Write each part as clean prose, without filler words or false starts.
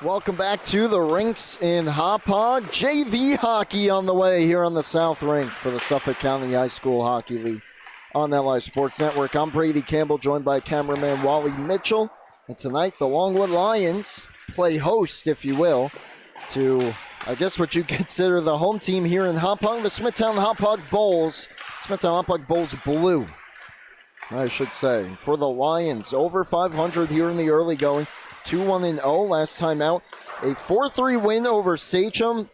Welcome back to the rinks in Hauppauge. JV hockey on the way here on the South Rink for the Suffolk County High School Hockey League on LI Sports Network. I'm Brady Campbell, joined by cameraman Wally Mitchell. And tonight, the Longwood Lions play host, if you will, to, I guess, what you consider the home team here in Hauppauge, the Smithtown Hauppauge Bulls. Smithtown Hauppauge Bulls blue, I should say, for the Lions. Over 500 here in the early going. 2-1-0 last time out. A 4-3 win over Sachem.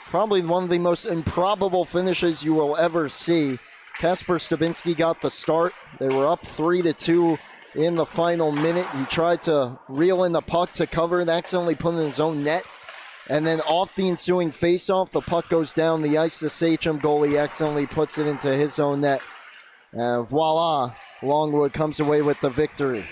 Probably one of the most improbable finishes you will ever see. Kasper Stabinski got the start. They were up 3-2 in the final minute. He tried to reel in the puck to cover and accidentally put it in his own net. And then off the ensuing faceoff, the puck goes down the ice. The Sachem goalie accidentally puts it into his own net. And voila, Longwood comes away with the victory.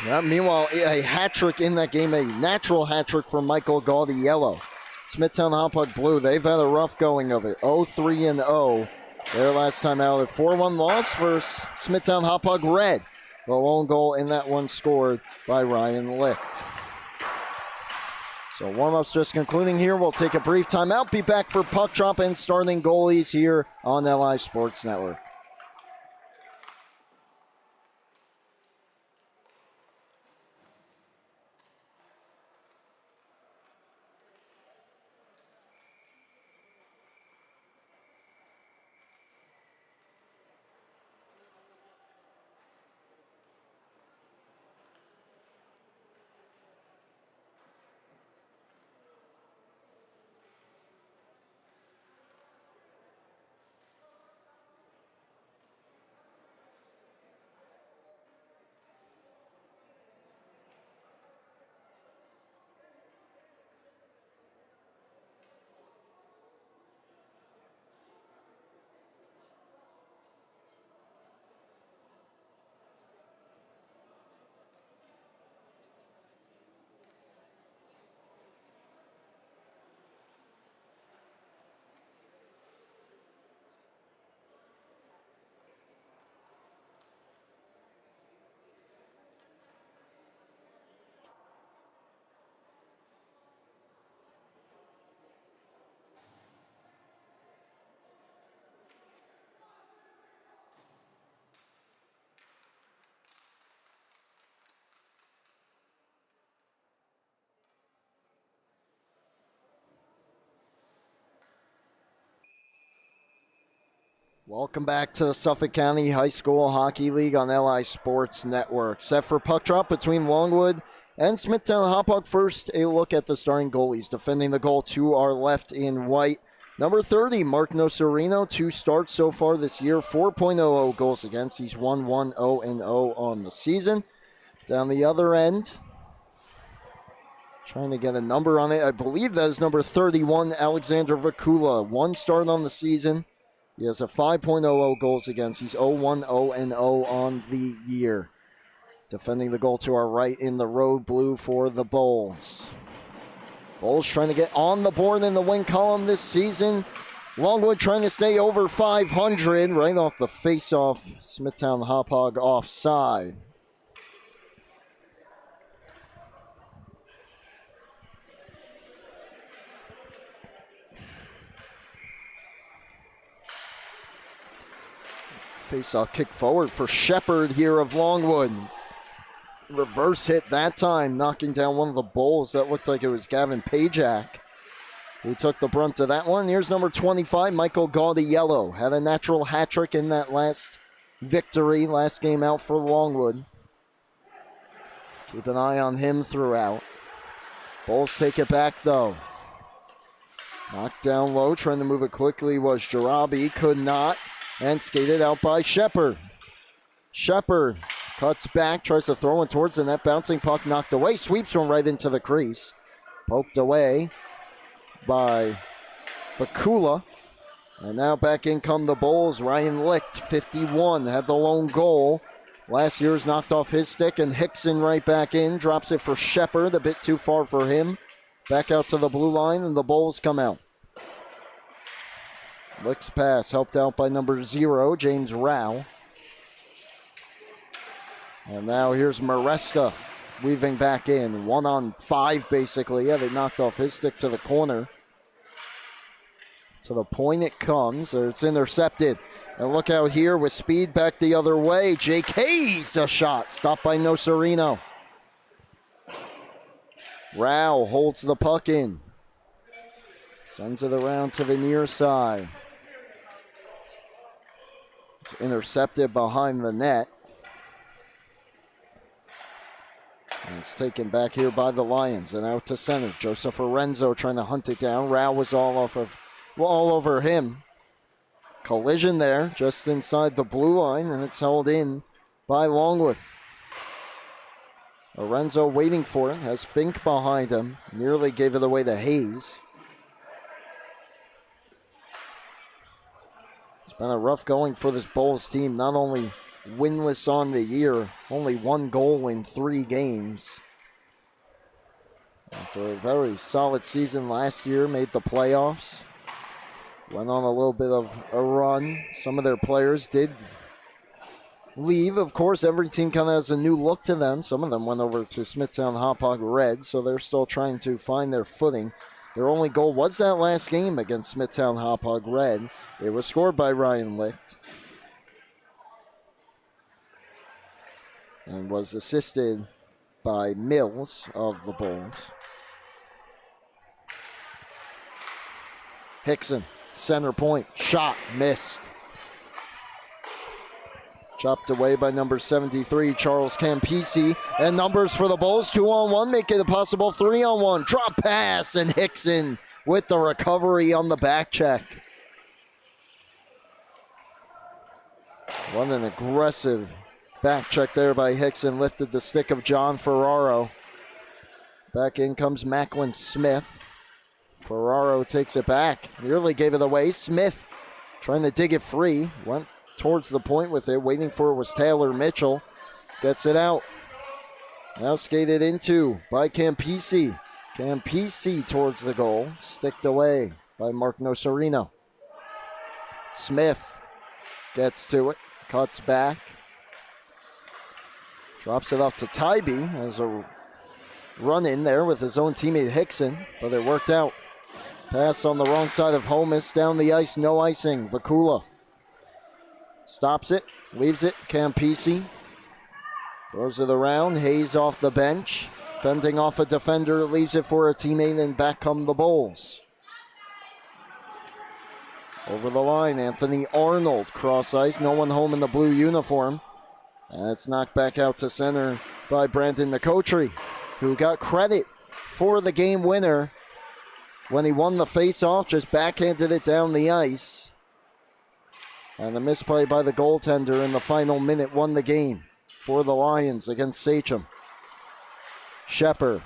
Meanwhile, a hat trick in that game, a natural hat trick from Michael Gaudiello. Smithtown Hauppauge blue, they've had a rough going of it. 0-3-0 their last time out. A 4-1 loss versus Smithtown Hauppauge red. The lone goal in that one scored by Ryan Licht. So warm-ups just concluding here. We'll take a brief timeout. Be back for puck drop and starting goalies here on LI Sports Network. Welcome back to the Suffolk County High School Hockey League on LI Sports Network. Set for puck drop between Longwood and Smithtown Hauppauge. First, a look at the starting goalies. Defending the goal to our left in white, number 30, Mark Nocerino. 2 starts so far this year, 4.00 goals against. He's 1-1-0-0 on the season. Down the other end, trying to get a number on it. I believe that is number 31, Alexander Vakula. 1 start on the season. He has a 5.00 goals against. He's 0-1-0-0 on the year. Defending the goal to our right in the road blue for the Bulls. Bulls trying to get on the board in the win column this season. Longwood trying to stay over 500 right off the face-off. Smithtown Hauppauge offside. Face-off kick forward for Shepard here of Longwood. Reverse hit that time, knocking down one of the Bulls. That looked like it was Gavin Pajak who took the brunt of that one. Here's number 25, Michael Gaudiello. Had a natural hat trick in that last victory, last game out for Longwood. Keep an eye on him throughout. Bulls take it back though. Knocked down low, trying to move it quickly was Jarabi, could not. And skated out by Shepard. Shepard cuts back, tries to throw one towards the net. Bouncing puck knocked away. Sweeps one right into the crease. Poked away by Bakula. And now back in come the Bulls. Ryan Licht, 51, had the lone goal. Last year's knocked off his stick, and Hickson right back in. Drops it for Shepard, a bit too far for him. Back out to the blue line, and the Bulls come out. Licht's pass helped out by number 0, James Rao. And now here's Maresca weaving back in. 1-on-5, basically. Yeah, they knocked off his stick to the corner. To the point it comes, or it's intercepted. And look out here with speed back the other way. Jake Hayes, a shot. Stopped by Nocerino. Rao holds the puck in. Sends it around to the near side. It's intercepted behind the net. And it's taken back here by the Lions. And out to center. Joseph Lorenzo trying to hunt it down. Rao was all over him. Collision there, just inside the blue line, and it's held in by Longwood. Lorenzo waiting for it, has Fink behind him. Nearly gave it away to Hayes. It's been a rough going for this Bulls team. Not only winless on the year, only 1 goal in 3 games. After a very solid season last year, made the playoffs. Went on a little bit of a run. Some of their players did leave. Of course, every team kind of has a new look to them. Some of them went over to Smithtown Hauppauge Red, so they're still trying to find their footing. Their only goal was that last game against Smithtown Hauppauge Red. It was scored by Ryan Licht and was assisted by Mills of the Bulls. Hickson. Center point, shot, missed. Chopped away by number 73, Charles Campisi. And numbers for the Bulls, 2-on-1, make it a possible 3-on-1. Drop pass, and Hickson with the recovery on the back check. What an aggressive back check there by Hickson. Lifted the stick of John Ferraro. Back in comes Macklin Smith. Ferraro takes it back. Nearly gave it away. Smith trying to dig it free. Went towards the point with it. Waiting for it was Taylor Mitchell. Gets it out. Now skated into by Campisi. Campisi towards the goal. Sticked away by Mark Nocerino. Smith gets to it. Cuts back. Drops it off to Tybee. As a run in there with his own teammate Hickson. But it worked out. Pass on the wrong side of Homus, down the ice, no icing. Vakula stops it, leaves it. Campisi throws it around. Hayes off the bench, fending off a defender, leaves it for a teammate, and back come the Bulls. Over the line, Anthony Arnold, cross ice, no one home in the blue uniform. And it's knocked back out to center by Brandon Nicotri, who got credit for the game winner. When he won the face-off, just backhanded it down the ice. And the misplay by the goaltender in the final minute won the game for the Lions against Sachem. Shepard.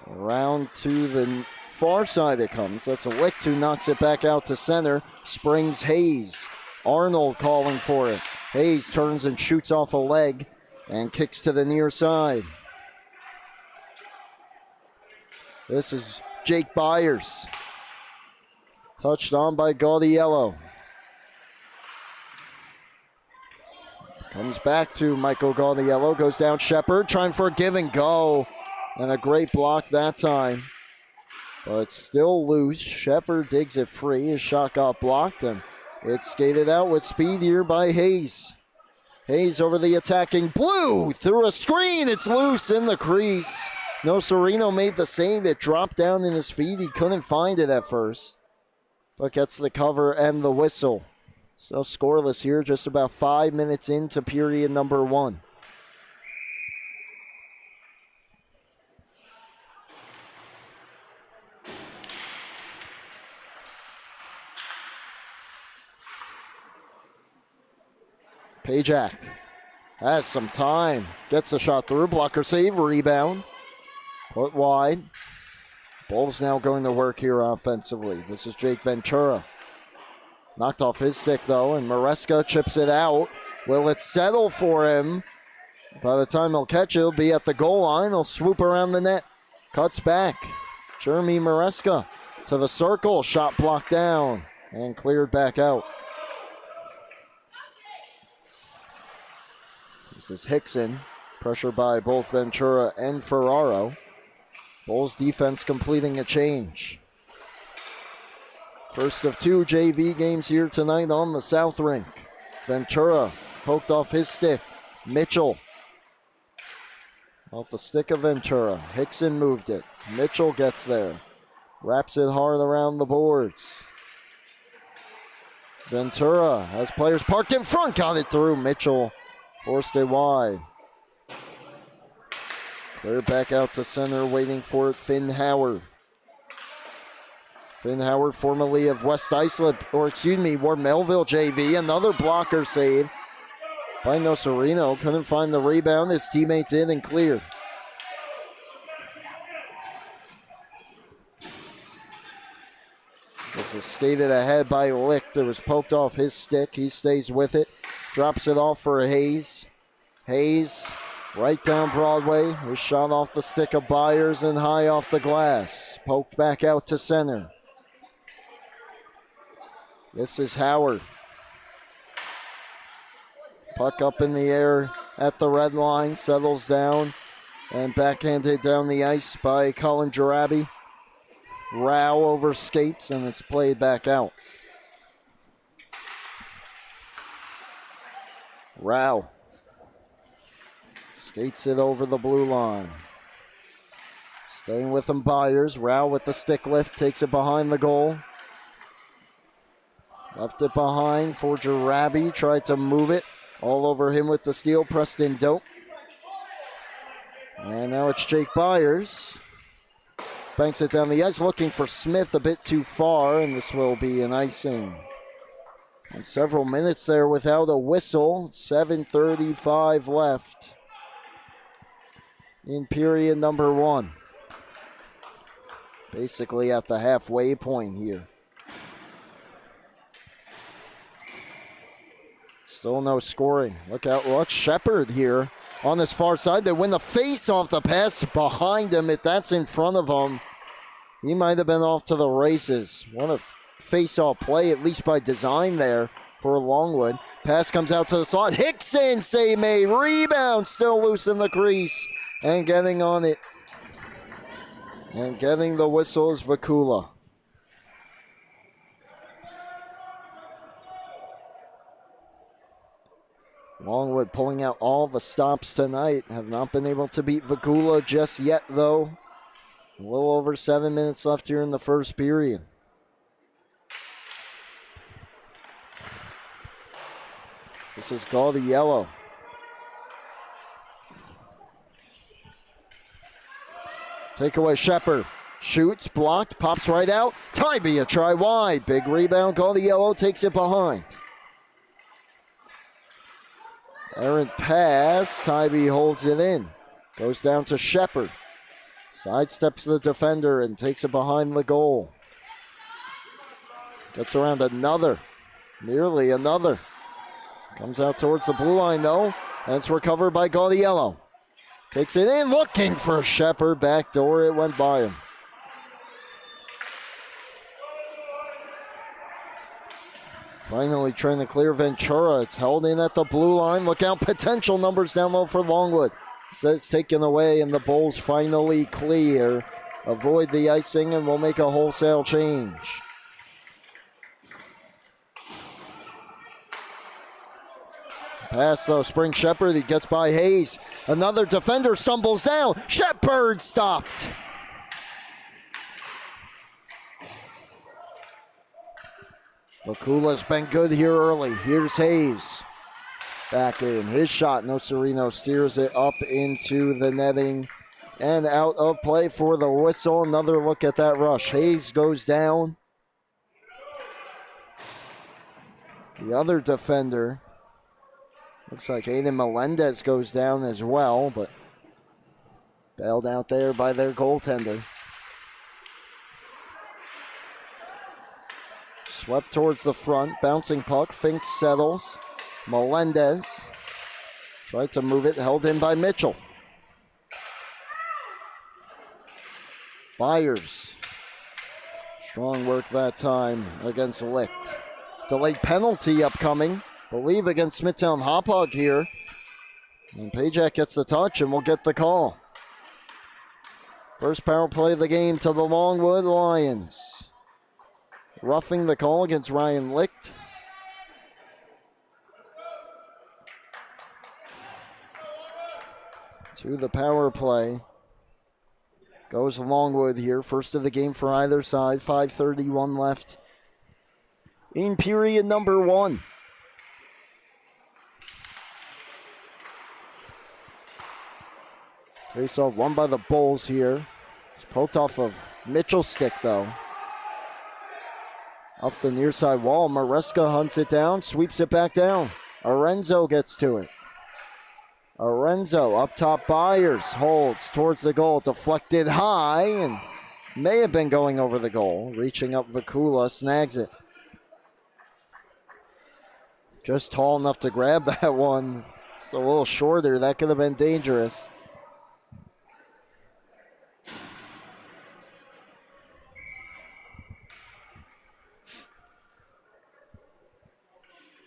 Around to the far side it comes. That's a Licht who knocks it back out to center. Springs Hayes. Arnold calling for it. Hayes turns and shoots off a leg. And kicks to the near side. This is Jake Byers. Touched on by Gaudiello. Comes back to Michael Gaudiello. Goes down Shepard. Trying for a give and go. And a great block that time. But still loose. Shepard digs it free. His shot got blocked. And it's skated out with speed here by Hayes. Hayes over the attacking blue, through a screen, it's loose in the crease. Nocerino made the save, it dropped down in his feet, he couldn't find it at first. But gets the cover and the whistle. So scoreless here, just about 5 minutes into period number 1. Pajak has some time. Gets the shot through. Blocker save. Rebound. Put wide. Bulls now going to work here offensively. This is Jake Ventura. Knocked off his stick, though, and Maresca chips it out. Will it settle for him? By the time he'll catch it, he'll be at the goal line. He'll swoop around the net. Cuts back. Jeremy Maresca to the circle. Shot blocked down and cleared back out. This is Hickson, pressure by both Ventura and Ferraro. Bulls defense completing a change. First of 2 JV games here tonight on the South Rink. Ventura poked off his stick. Mitchell off the stick of Ventura. Hickson moved it. Mitchell gets there. Wraps it hard around the boards. Ventura has players parked in front. Got it through. Mitchell forced it wide. Cleared back out to center, waiting for it. Finn Howard. Finn Howard, formerly of West Islip, Ward Melville JV. Another blocker save by Nocerino. Couldn't find the rebound. His teammate did and cleared. This is skated ahead by Licht. It was poked off his stick. He stays with it. Drops it off for Hayes. Hayes right down Broadway. Was shot off the stick of Byers and high off the glass. Poked back out to center. This is Howard. Puck up in the air at the red line. Settles down and backhanded down the ice by Colin Jarabi. Rao over skates and it's played back out. Rao skates it over the blue line. Staying with him, Byers. Rao with the stick lift, takes it behind the goal. Left it behind for Jarabi. Tried to move it. All over him with the steal. Preston Dope. And now it's Jake Byers. Banks it down the ice. Looking for Smith a bit too far. And this will be an icing. And several minutes there without a whistle. 7:35 left in period number 1. Basically at the halfway point here. Still no scoring. Look out, watch Shepard here on this far side. They win the face off the pass behind him. If that's in front of him, he might have been off to the races. What a face-off play, at least by design there for Longwood. Pass comes out to the slot. Hickson, save made. Rebound, still loose in the crease. And getting on it. And getting the whistle is Vakula. Longwood pulling out all the stops tonight. Have not been able to beat Vakula just yet, though. A little over 7 minutes left here in the first period. This is Gaudiello. Takeaway Shepard. Shoots, blocked, pops right out. Tybee a try wide. Big rebound. Gaudiello takes it behind. Errant pass. Tybee holds it in. Goes down to Shepard. Sidesteps the defender and takes it behind the goal. Gets around another. Nearly another. Comes out towards the blue line though. And it's recovered by Gaudiello. Takes it in. Looking for Shepard. Backdoor. It went by him. Finally trying to clear Ventura. It's held in at the blue line. Look out, potential numbers down low for Longwood. So it's taken away and the Bulls finally clear. Avoid the icing and we'll make a wholesale change. Pass though, Spring Shepard. He gets by Hayes. Another defender stumbles down. Shepard stopped. Vakula's been good here early. Here's Hayes. Back in. His shot. Nocerino steers it up into the netting and out of play for the whistle. Another look at that rush. Hayes goes down. The other defender, looks like Aiden Melendez goes down as well, but bailed out there by their goaltender. Swept towards the front, bouncing puck, Fink settles. Melendez tried to move it, held in by Mitchell. Byers. Strong work that time against Licht. Delayed penalty upcoming, believe against Smithtown Hauppauge here. And Pajak gets the touch and will get the call. First power play of the game to the Longwood Lions. Roughing the call against Ryan Licht. To the power play goes Longwood here. First of the game for either side. 5:31 left in period number 1. Face-off won by the Bulls here. It's poked off of Mitchell's stick, though. Up the near side wall, Maresca hunts it down, sweeps it back down. Arenzo gets to it. Arenzo up top, Byers holds towards the goal, deflected high, and may have been going over the goal. Reaching up, Vakula snags it. Just tall enough to grab that one. It's a little shorter. That could have been dangerous.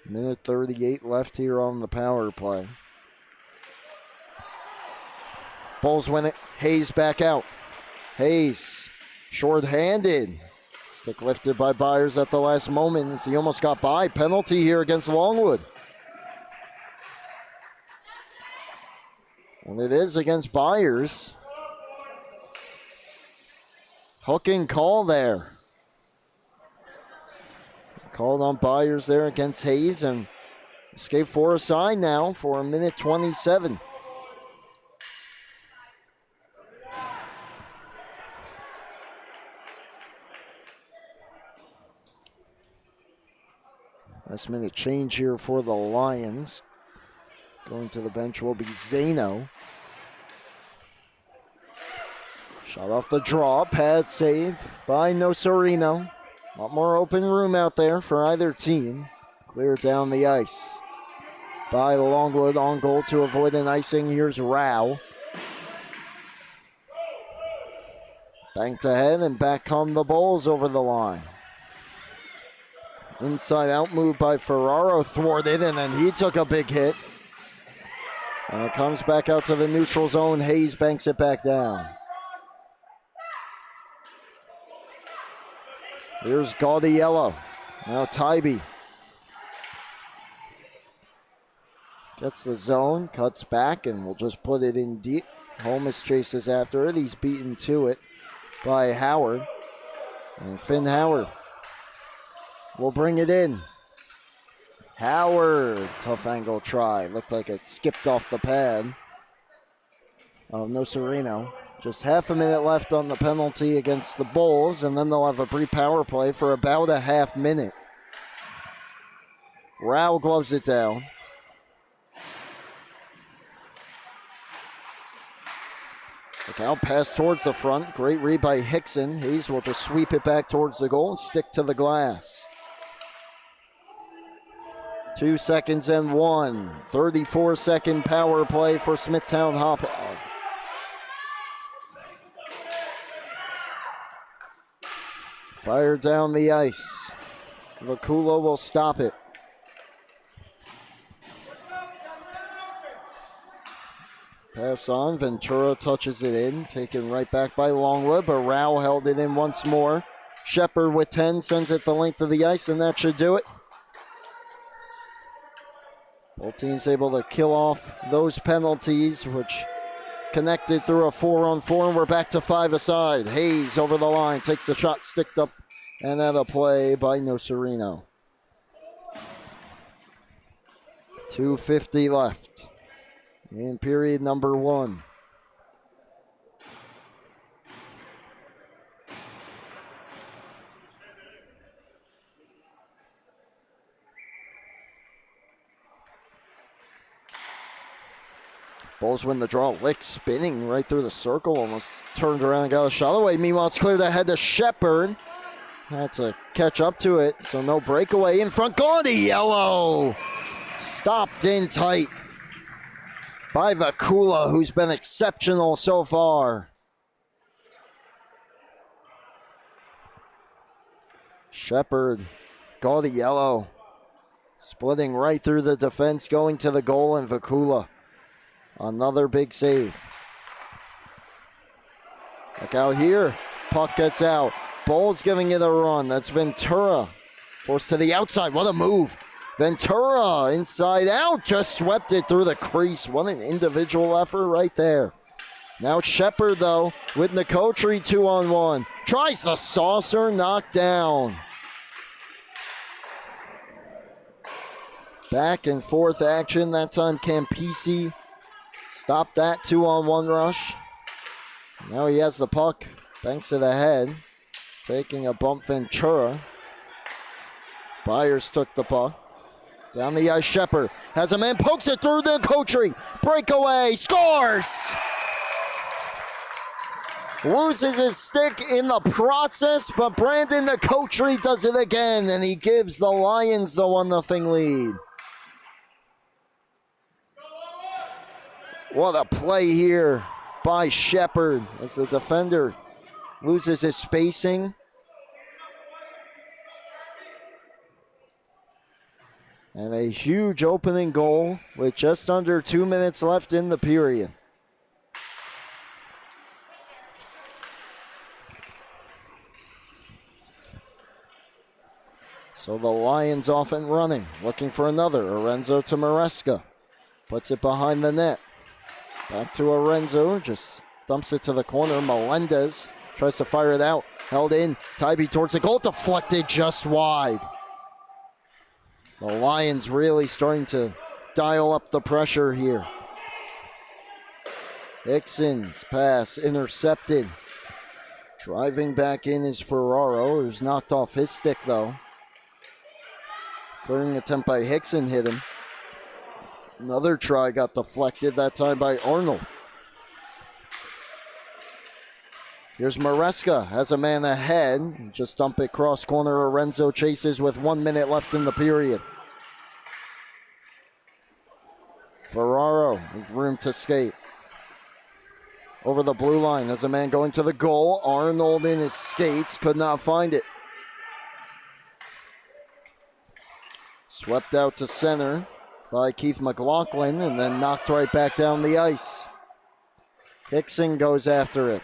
Minute 38 left here on the power play. Bulls win it. Hayes back out. Hayes, short-handed. Stick lifted by Byers at the last moment as he almost got by. Penalty here against Longwood. And it is against Byers. Hooking call there. Called on Byers there against Hayes, and escape for a sign now for a minute 27. Last minute change here for the Lions. Going to the bench will be Zano. Shot off the draw, pad save by Nocerino. A lot more open room out there for either team. Clear down the ice by Longwood on goal to avoid an icing. Here's Rao. Banked ahead and back come the Bulls over the line. Inside out move by Ferraro, thwarted, and then he took a big hit. And it comes back out to the neutral zone. Hayes banks it back down. Here's Gaudiello. Now Tybee. Gets the zone, cuts back, and will just put it in deep. Holmes chases after it. He's beaten to it by Howard. And Finn Howard will bring it in. Howard, tough angle try. Looked like it skipped off the pad. Oh, Nocerino. Just half a minute left on the penalty against the Bulls, and then they'll have a brief power play for about a half minute. Rao gloves it down. Look out, pass towards the front. Great read by Hickson. Hayes will just sweep it back towards the goal and stick to the glass. 2 seconds and 1. 34-second power play for Smithtown Hauppauge. Fire down the ice. Vakula will stop it. Pass on, Ventura touches it in, taken right back by Longwood, but Rao held it in once more. Shepard with 10 sends it the length of the ice, and that should do it. Both teams able to kill off those penalties, which connected through a 4-on-4, and we're back to 5-a-side. Hayes over the line, takes the shot, sticked up, and then a play by Nocerino. 2:50 left in period number 1. Bulls win the draw. Lick spinning right through the circle. Almost turned around and got a shot away. Meanwhile, it's cleared ahead to Shepard. Had to catch up to it, so no breakaway in front. Gaudiello stopped in tight by Vakula, who's been exceptional so far. Shepard, Gaudiello splitting right through the defense, going to the goal, and Vakula Another big save. Look out here. Puck gets out. Bowles giving it a run. That's Ventura. Forced to the outside. What a move. Ventura inside out. Just swept it through the crease. What an individual effort right there. Now Shepard, though, with Nicotri 2-on-1. Tries the saucer, knocked down. Back and forth action. That time Campisi stopped that 2-on-1 rush. Now he has the puck. Banks to the head. Taking a bump, Ventura. Byers took the puck. Down the ice, Shepard has a man, pokes it through the Nicotri. Breakaway, scores! Loses his stick in the process, but Brandon Nicotri does it again, and he gives the Lions the 1-0 lead. What a play here by Shepard as the defender loses his spacing. And a huge opening goal with just under 2 minutes left in the period. So the Lions off and running, looking for another. Arenzo to Maresca. Puts it behind the net. Back to Arenzo, just dumps it to the corner. Melendez tries to fire it out. Held in, Tybee towards the goal, deflected just wide. The Lions really starting to dial up the pressure here. Hickson's pass intercepted. Driving back in is Ferraro, who's knocked off his stick though. Clearing attempt by Hickson hit him. Another try got deflected, that time by Arnold. Here's Maresca, has a man ahead. Just dump it cross corner. Arenzo chases with 1 minute left in the period. Ferraro with room to skate. Over the blue line, has a man going to the goal. Arnold in his skates, could not find it. Swept out to center by Keith McLaughlin and then knocked right back down the ice. Hickson goes after it.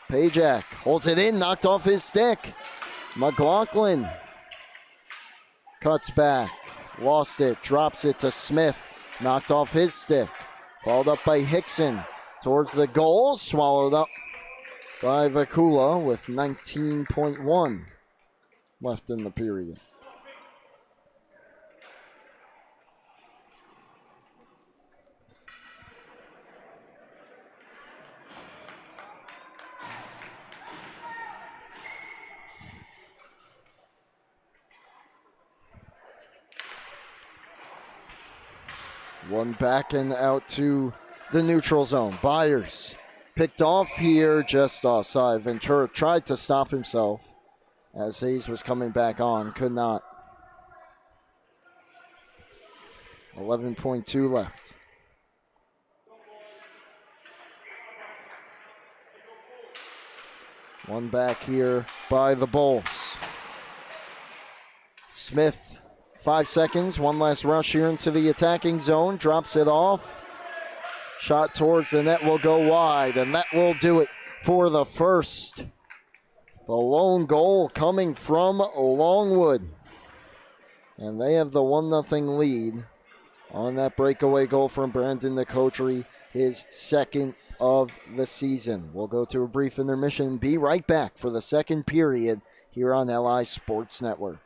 Pajak holds it in, knocked off his stick. McLaughlin cuts back, lost it, drops it to Smith, knocked off his stick. Followed up by Hickson towards the goal, swallowed up by Vakula with 19.1 left in the period. One back and out to the neutral zone. Byers picked off here, just offside. Ventura tried to stop himself as Hayes was coming back on, could not. 11.2 left. One back here by the Bulls. Smith, 5 seconds, one last rush here into the attacking zone, drops it off. Shot towards the net will go wide, and that will do it for the first. The lone goal coming from Longwood. And they have the 1-0 lead on that breakaway goal from Brandon Nicotri, his second of the season. We'll go to a brief intermission and be right back for the second period here on LI Sports Network.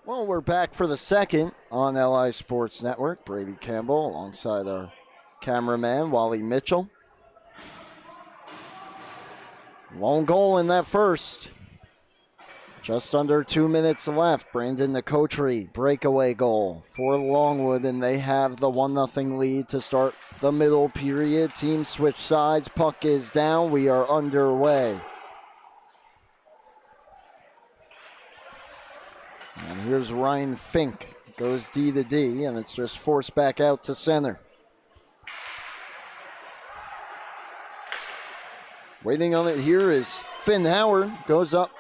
Well, we're back for the second on LI Sports Network. Brady Campbell alongside our cameraman, Wally Mitchell. Lone goal in that first. Just under 2 minutes left. Brandon Nicotri, breakaway goal for Longwood, and they have the 1-0 lead to start the middle period. Team switch sides. Puck is down. We are underway. And here's Ryan Fink. Goes D to D, and it's just forced back out to center. Waiting on it here is Finn Howard. Goes up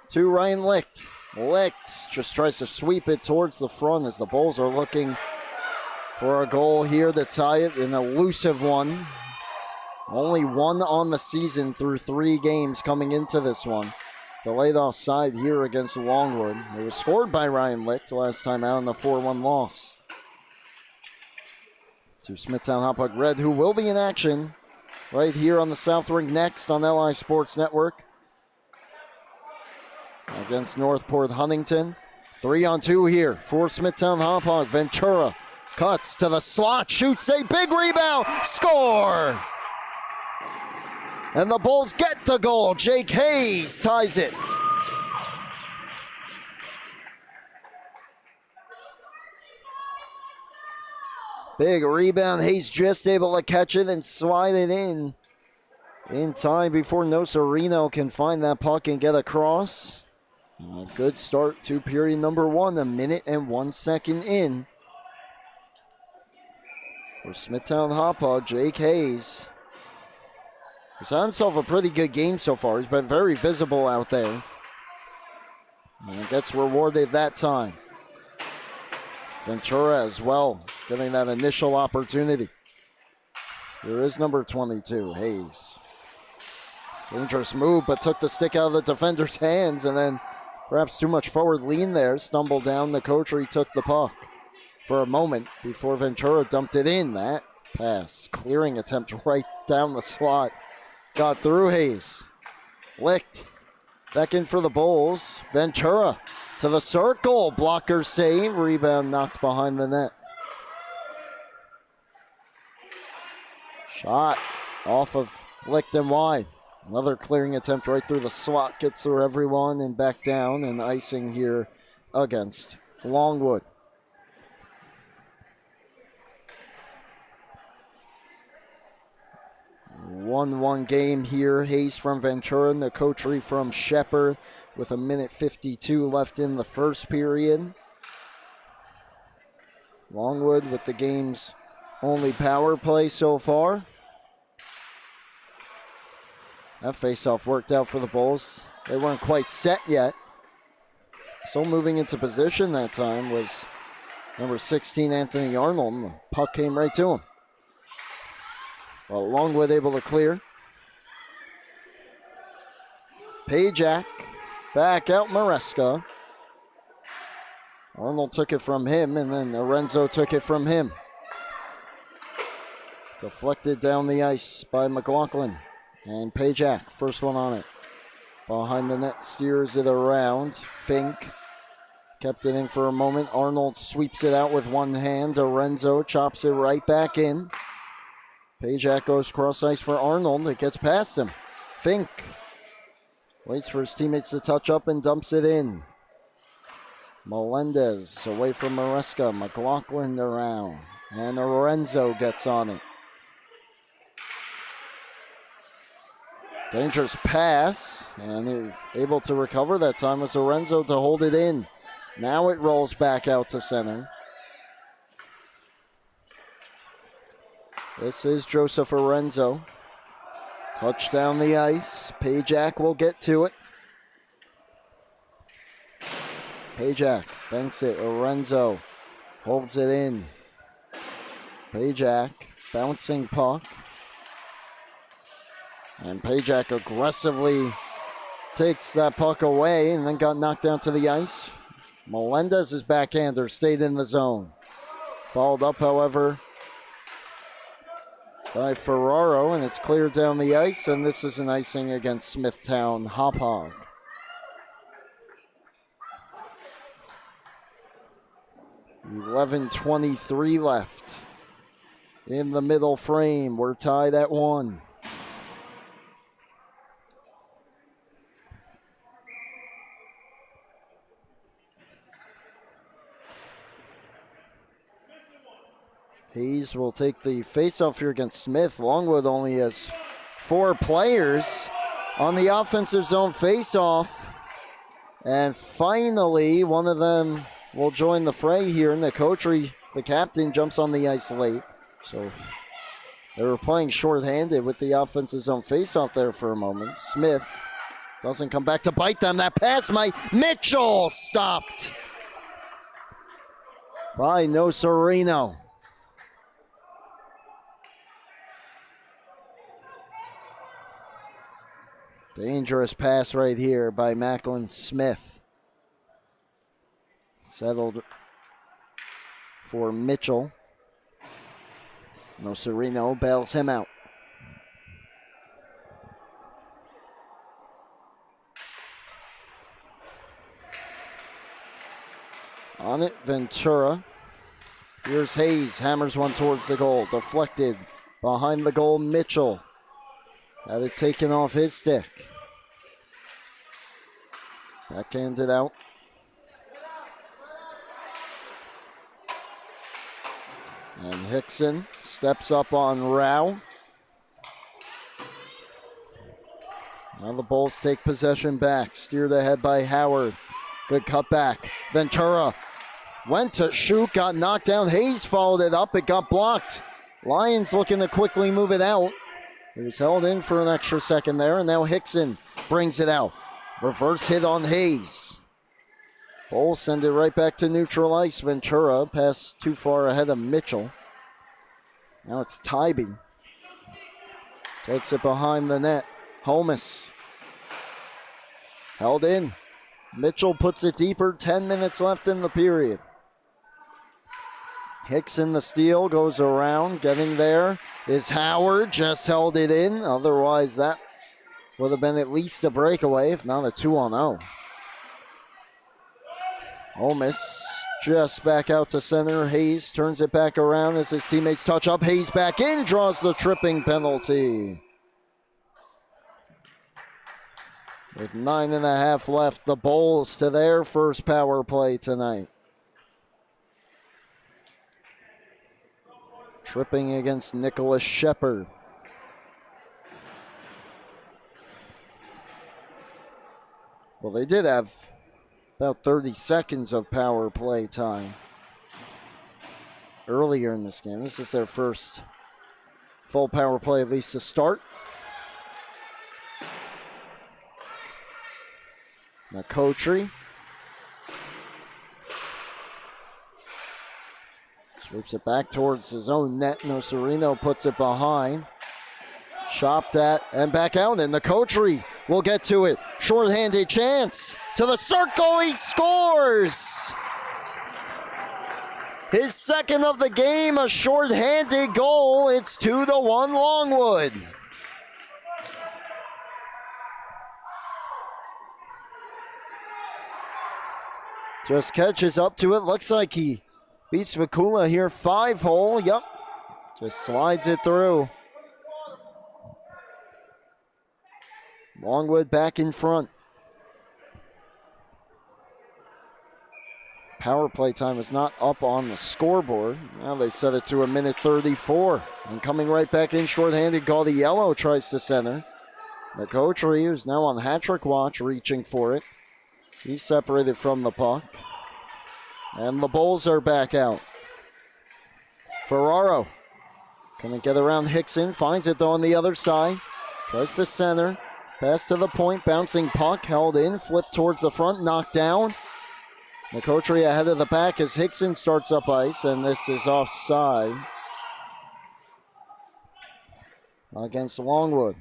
to Ryan Licht. Licht just tries to sweep it towards the front as the Bulls are looking for a goal here to tie it. An elusive one. Only one on the season through 3 games coming into this one. Delayed offside here against Longwood. It was scored by Ryan Licht last time out in the 4-1 loss. To Smithtown Hauppauge Red, who will be in action right here on the South Rink next on LI Sports Network. Against Northport Huntington. 3-on-2 here for Smithtown Hauppauge. Ventura cuts to the slot, shoots a big rebound, score! And the Bulls get the goal. Jake Hayes ties it. Big rebound. Hayes just able to catch it and slide it in time before Nocerino can find that puck and get across. A good start to period number 1, 1 minute and 1 second in. For Smithtown Hauppauge, Jake Hayes has had himself a pretty good game so far. He's been very visible out there. And gets rewarded that time. Ventura as well, getting that initial opportunity. There is number 22, Hayes. Dangerous move, but took the stick out of the defender's hands, and then perhaps too much forward lean there. Stumbled down, the coach took the puck for a moment before Ventura dumped it in. That pass, clearing attempt right down the slot. Got through Hayes. Licht back in for the Bulls. Ventura to the circle. Blocker save. Rebound knocked behind the net. Shot off of Licht and wide. Another clearing attempt right through the slot. Gets through everyone and back down. And icing here against Longwood. 1-1 game here. Hayes from Ventura, Nicotri from Shepherd with 1:52 left in the first period. Longwood with the game's only power play so far. That faceoff worked out for the Bulls. They weren't quite set yet. Still moving into position that time was number 16, Anthony Arnold. The puck came right to him. Well, Longwood able to clear. Pajak back out Maresca. Arnold took it from him, and then Lorenzo took it from him. Deflected down the ice by McLaughlin. And Pajak, first one on it. Behind the net, steers it around. Fink kept it in for a moment. Arnold sweeps it out with one hand. Lorenzo chops it right back in. Pajak goes cross ice for Arnold. It gets past him. Fink waits for his teammates to touch up and dumps it in. Melendez away from Maresca. McLaughlin around. And Lorenzo gets on it. Dangerous pass. And able to recover that time was Lorenzo to hold it in. Now it rolls back out to center. This is Joseph Lorenzo. Touch down the ice. Pajak will get to it. Pajak banks it. Lorenzo holds it in. Pajak bouncing puck. And Pajak aggressively takes that puck away and then got knocked down to the ice. Melendez's backhander stayed in the zone. Followed up, however, by Ferraro, and it's cleared down the ice, and this is an icing against Smithtown Hauppauge. 11:23 left in the middle frame. We're tied at 1. Hayes will take the faceoff here against Smith. Longwood only has 4 players on the offensive zone faceoff. And finally, one of them will join the fray here. And the coach, the captain, jumps on the ice late. So they were playing shorthanded with the offensive zone faceoff there for a moment. Smith doesn't come back to bite them. That pass by Mitchell stopped by Nocerino. Dangerous pass right here by Macklin Smith. Settled for Mitchell. Nocerino bails him out. On it, Ventura. Here's Hayes, hammers one towards the goal. Deflected behind the goal, Mitchell. Had it taken off his stick. Backhanded out. And Hickson steps up on Rao. Now the Bulls take possession back. Steered ahead by Howard. Good cutback. Ventura went to shoot, got knocked down. Hayes followed it up. It got blocked. Lions looking to quickly move it out. It was held in for an extra second there, and now Hickson brings it out. Reverse hit on Hayes. Bulls send it right back to neutral ice. Ventura pass too far ahead of Mitchell. Now it's Tybee. Takes it behind the net. Holmes. Held in. Mitchell puts it deeper. 10 minutes left in the period. Hickson the steal, goes around. Getting there is Howard. Just held it in. Otherwise, that would have been at least a breakaway, if not a 2-on-0. Holmes just back out to center. Hayes turns it back around as his teammates touch up. Hayes back in, draws the tripping penalty. With 9.5 left, the Bulls to their first power play tonight. Tripping against Nicholas Shepard. Well, they did have about 30 seconds of power play time earlier in this game. This is their first full power play, at least to start. Now Kotri sweeps it back towards his own net. Nocerino puts it behind. Chopped at and back out, and the Kotri will get to it. Short-handed chance to the circle. He scores! His second of the game, a short-handed goal. It's 2-1 Longwood. Just catches up to it. Looks like he beats Vakula here. 5-hole. Yep. Just slides it through. Longwood back in front. Power play time is not up on the scoreboard. Now they set it to 1:34. And coming right back in shorthanded, Gaudiello tries to center. The coach, who's now on hat-trick watch, reaching for it. He's separated from the puck. And the Bulls are back out. Ferraro couldn't get around Hickson. Finds it though on the other side. Tries to center. Pass to the point. Bouncing puck. Held in. Flipped towards the front. Knocked down. Nicotri ahead of the pack as Hickson starts up ice. And this is offside against Longwood.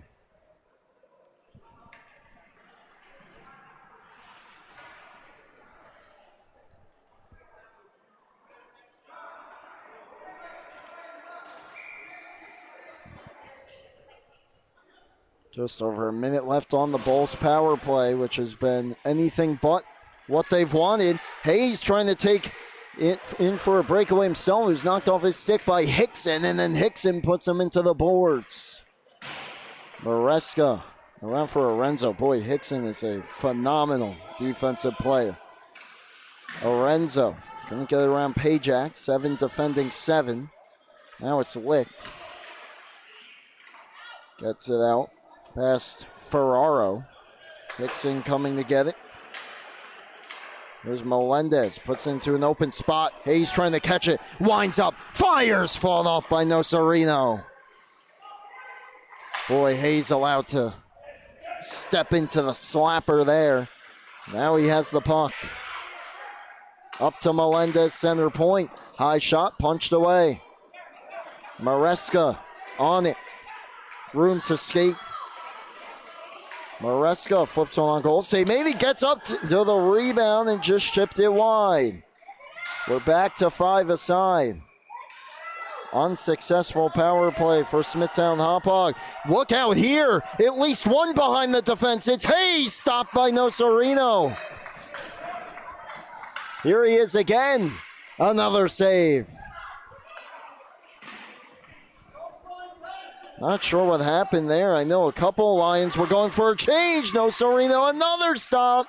Just over a minute left on the Bulls power play, which has been anything but what they've wanted. Hayes trying to take in for a breakaway himself, who's knocked off his stick by Hickson, and then Hickson puts him into the boards. Maresca around for Orenzo. Boy, Hickson is a phenomenal defensive player. Orenzo couldn't get it around Pajak. 7 defending 7. Now it's Licht. Gets it out past Ferraro. Hickson coming to get it. Here's Melendez, puts into an open spot. Hayes trying to catch it, winds up, fires, fall off by Nocerino. Boy, Hayes allowed to step into the slapper there. Now he has the puck. Up to Melendez, center point. High shot, punched away. Maresca on it. Room to skate. Maresca flips one on goal. St. Maybe gets up to the rebound and just chipped it wide. We're back to 5 aside. Unsuccessful power play for Smithtown Hauppauge. Look out here. At least one behind the defense. It's Hayes, stopped by Nocerino. Here he is again. Another save. Not sure what happened there. I know a couple Lions were going for a change. Nocerino, another stop.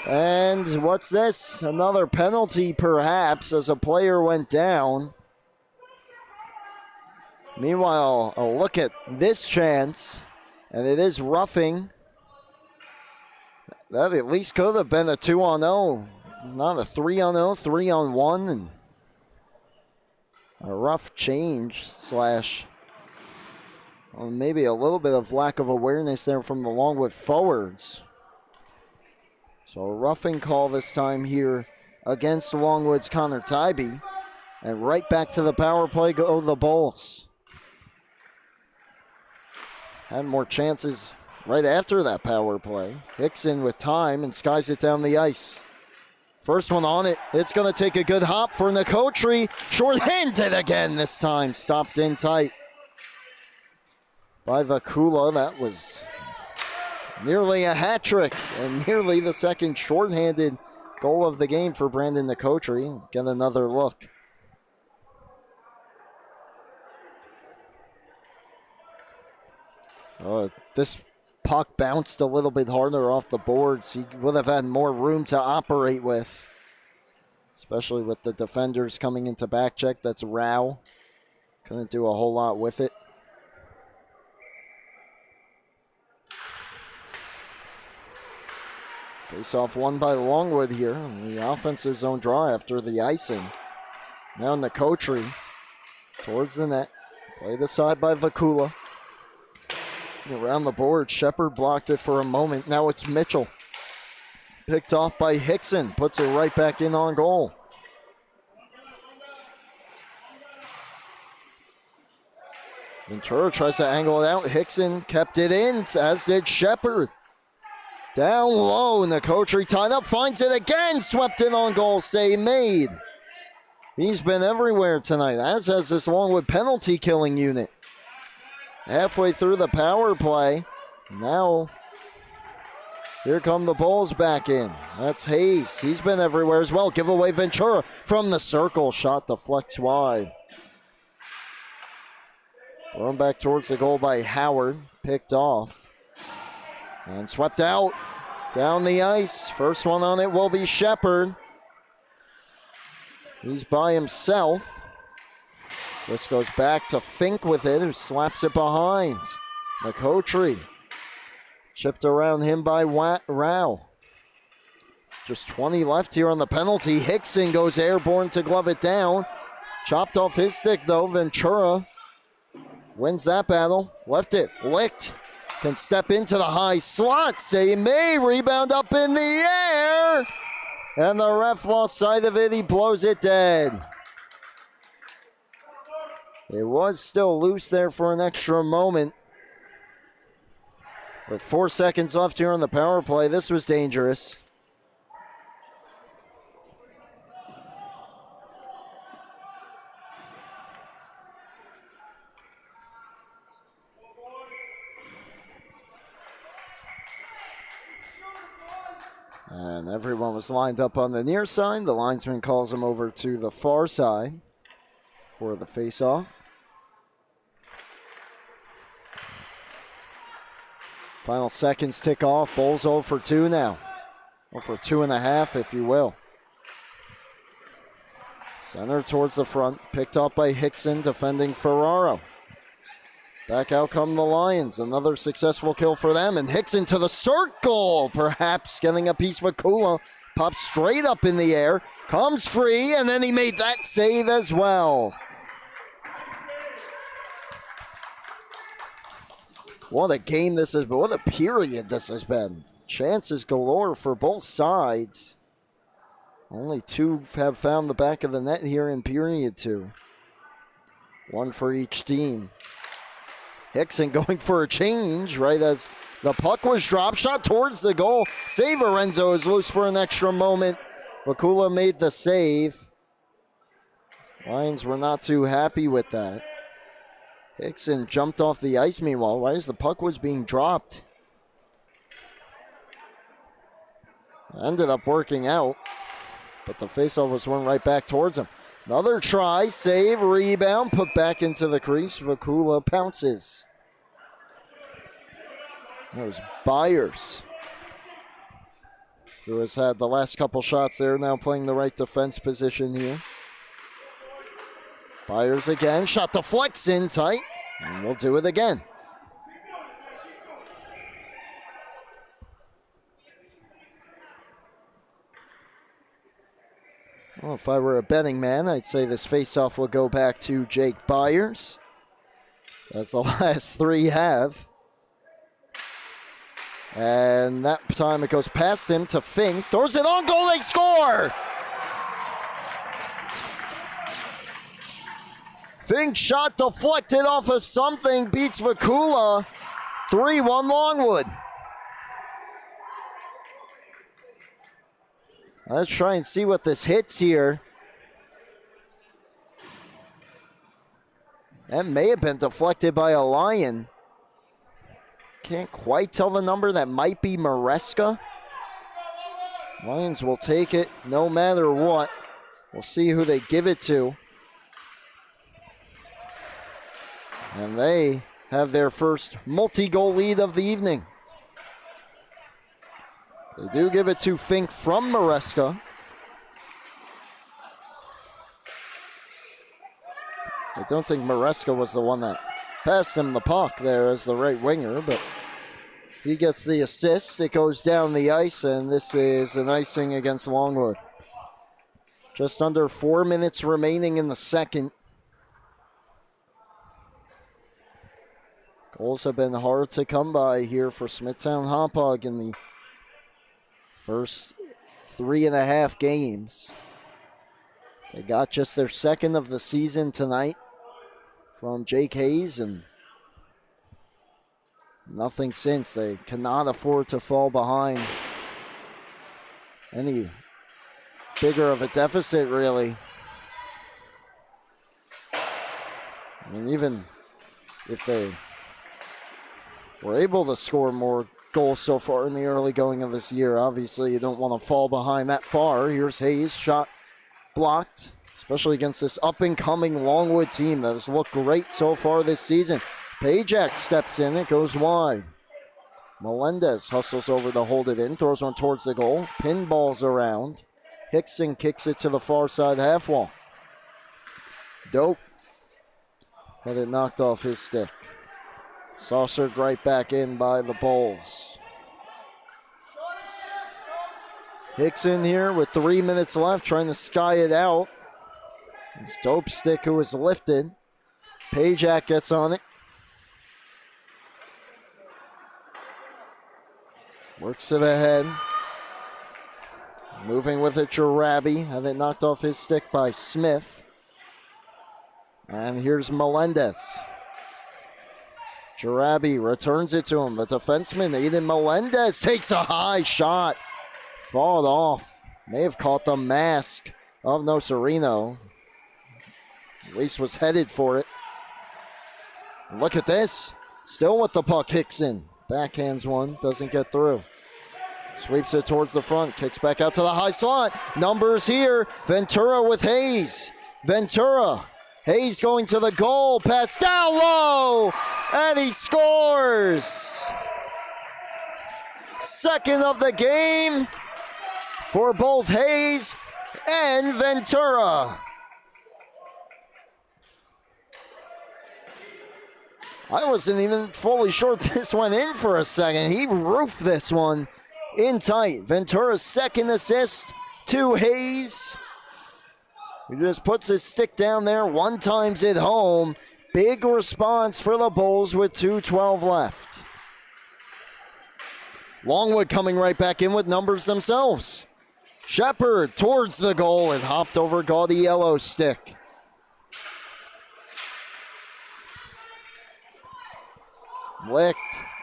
And what's this? Another penalty, perhaps, as a player went down. Meanwhile, a look at this chance, and it is roughing. That at least could have been a 2-on-0, not a 3-on-0, 3-on-1, and a rough change slash maybe a little bit of lack of awareness there from the Longwood forwards. So a roughing call this time here against Longwood's Connor Tybee. And right back to the power play go the Bulls. Had more chances right after that power play. Hickson with time and skies it down the ice. First one on it. It's going to take a good hop for Nicotri. Short-handed again this time. Stopped in tight by Vakula. That was nearly a hat trick and nearly the second short-handed goal of the game for Brandon Nicotri. Get another look. This puck bounced a little bit harder off the boards. He would have had more room to operate with, especially with the defenders coming into back check. That's Rao. Couldn't do a whole lot with it. Face-off won by Longwood here in the offensive zone draw after the icing. Now Nicotri towards the net. Played aside by Vakula. Around the board, Shepard blocked it for a moment. Now it's Mitchell. Picked off by Hickson. Puts it right back in on goal. Ventura tries to angle it out. Hickson kept it in, as did Shepard. Down low, Nicotri tied up, finds it again, swept in on goal, save made. He's been everywhere tonight, as has this Longwood penalty killing unit. Halfway through the power play, now here come the Bulls back in. That's Hayes, he's been everywhere as well. Give away Ventura from the circle, shot deflects wide. Thrown back towards the goal by Howard, picked off. And swept out, down the ice. First one on it will be Shepard. He's by himself. This goes back to Fink with it, who slaps it behind. Nicotri. Chipped around him by Rao. Just 20 left here on the penalty. Hickson goes airborne to glove it down. Chopped off his stick though. Ventura wins that battle. Left it, Licht. Can step into the high slot. Say may rebound up in the air. And the ref lost sight of it. He blows it dead. It was still loose there for an extra moment. With 4 seconds left here on the power play, this was dangerous. And everyone was lined up on the near side. The linesman calls him over to the far side for the face-off. Final seconds tick off. Bulls 0 for 2 now. 0 for 2.5, if you will. Center towards the front. Picked up by Hickson, defending Ferraro. Back out come the Lions. Another successful kill for them. And Hickson to the circle. Perhaps getting a piece with Kula. Pops straight up in the air. Comes free, and then he made that save as well. What a game this has been. What a period this has been. Chances galore for both sides. Only 2 have found the back of the net here in period 2. 1 for each team. Hickson going for a change right as the puck was dropped. Shot towards the goal. Save Lorenzo is loose for an extra moment. Vakula made the save. Lions were not too happy with that. Hickson jumped off the ice meanwhile, right as the puck was being dropped. Ended up working out, but the faceoff was run right back towards him. Another try, save, rebound, put back into the crease. Vakula pounces. There's Byers, who has had the last couple shots there, now playing the right defense position here. Byers again, shot deflects in tight, and we'll do it again. Well, if I were a betting man, I'd say this faceoff will go back to Jake Byers, as the last 3 have. And that time it goes past him to Fink, throws it on goal, they score! Fink shot deflected off of something, beats Vakula. 3-1 Longwood. Let's try and see what this hits here. That may have been deflected by a Lion. Can't quite tell the number. That might be Maresca. Lions will take it no matter what. We'll see who they give it to. And they have their first multi-goal lead of the evening. They do give it to Fink from Maresca. I don't think Maresca was the one that passed him the puck there as the right winger, but he gets the assist. It goes down the ice, and this is an icing against Longwood. Just under 4 minutes remaining in the second. Goals have been hard to come by here for Smithtown Hauppauge in the first 3.5 games. They got just their second of the season tonight from Jake Hayes, and nothing since. They cannot afford to fall behind any bigger of a deficit, really. I mean, even if they were able to score more goals so far in the early going of this year, obviously you don't want to fall behind that far. Here's Hayes, shot blocked, especially against this up-and-coming Longwood team that has looked great so far this season. Pajak steps in, it goes wide. Melendez hustles over to hold it in, throws one towards the goal, pinballs around. Hickson kicks it to the far side half wall. Dope had it knocked off his stick. Saucered right back in by the Bulls. Hickson here with 3 minutes left, trying to sky it out. It's Dope stick who is lifted. Pajak gets on it. Works to the head. Moving with it, Jarabi. Had it knocked off his stick by Smith. And here's Melendez. Jarabi returns it to him. The defenseman, Aiden Melendez, takes a high shot. Fought off. May have caught the mask of Nocerino. At least was headed for it. Look at this. Still with the puck, Hickson. Backhands one, doesn't get through. Sweeps it towards the front. Kicks back out to the high slot. Numbers here. Ventura with Hayes. Ventura. Hayes going to the goal. Pass down low. And he scores. Second of the game for both Hayes and Ventura. I wasn't even fully sure this went in for a second. He roofed this one in tight. Ventura's second assist to Hayes. He just puts his stick down there, one times it home. Big response for the Bulls with 2:12 left. Longwood coming right back in with numbers themselves. Shepard towards the goal and hopped over gaudy yellow stick. Licked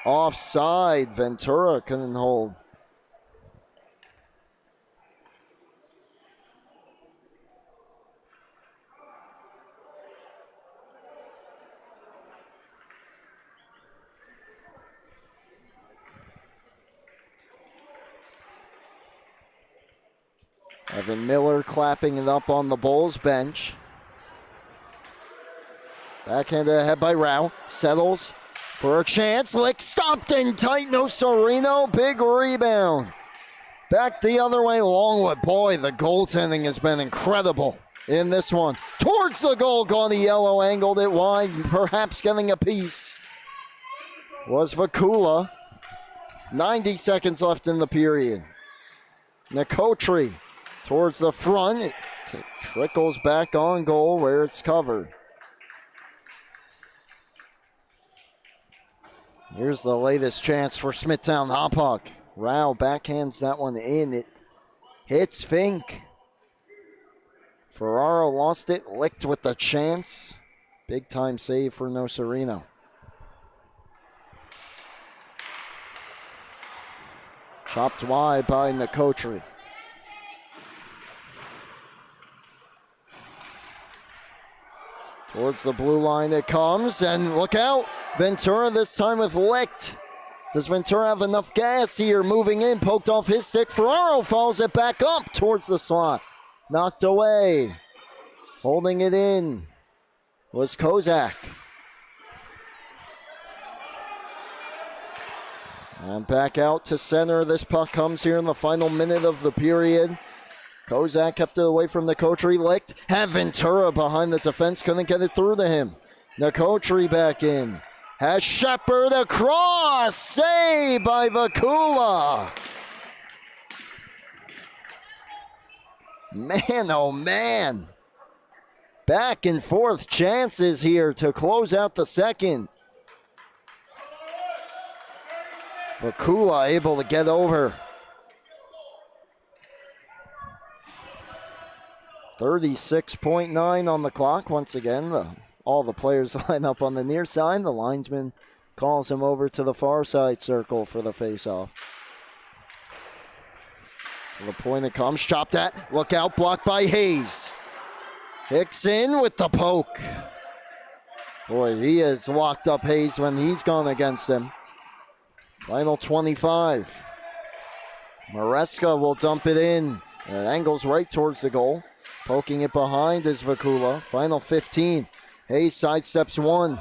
offside. Ventura couldn't hold. Evan Miller clapping it up on the Bulls bench. Backhanded ahead by Rao. Settles for a chance. Lick stopped in tight. No Sereno. Big rebound. Back the other way. Longwood. Boy, the goaltending has been incredible in this one. Towards the goal. Gaudy yellow. Angled it wide. Perhaps getting a piece. Was Vakula. 90 seconds left in the period. Nicotri towards the front. It trickles back on goal where it's covered. Here's the latest chance for Smithtown. Hauppauge. Rao backhands that one in. It hits Fink. Ferraro lost it. Licked with the chance. Big time save for Nocerino. Chopped wide by Nicotri. Towards the blue line it comes, and look out. Ventura this time with Licht. Does Ventura have enough gas here? Moving in, poked off his stick. Ferraro follows it back up towards the slot. Knocked away. Holding it in was Kozak. And back out to center. This puck comes here in the final minute of the period. Kozak kept it away from Nicotri. Licked. Had Ventura behind the defense. Couldn't get it through to him. Nicotri back in. Has Shepard across. Save by Vakula. Man, oh man. Back and forth chances here to close out the second. Vakula able to get over. 36.9 on the clock. Once again, all the players line up on the near side. The linesman calls him over to the far side circle for the faceoff. To the point it comes. Chopped at. Look out. Blocked by Hayes. Hicks in with the poke. Boy, he has locked up Hayes when he's gone against him. Final 25. Maresca will dump it in. It angles right towards the goal. Poking it behind is Vakula. Final 15. Hayes sidesteps one.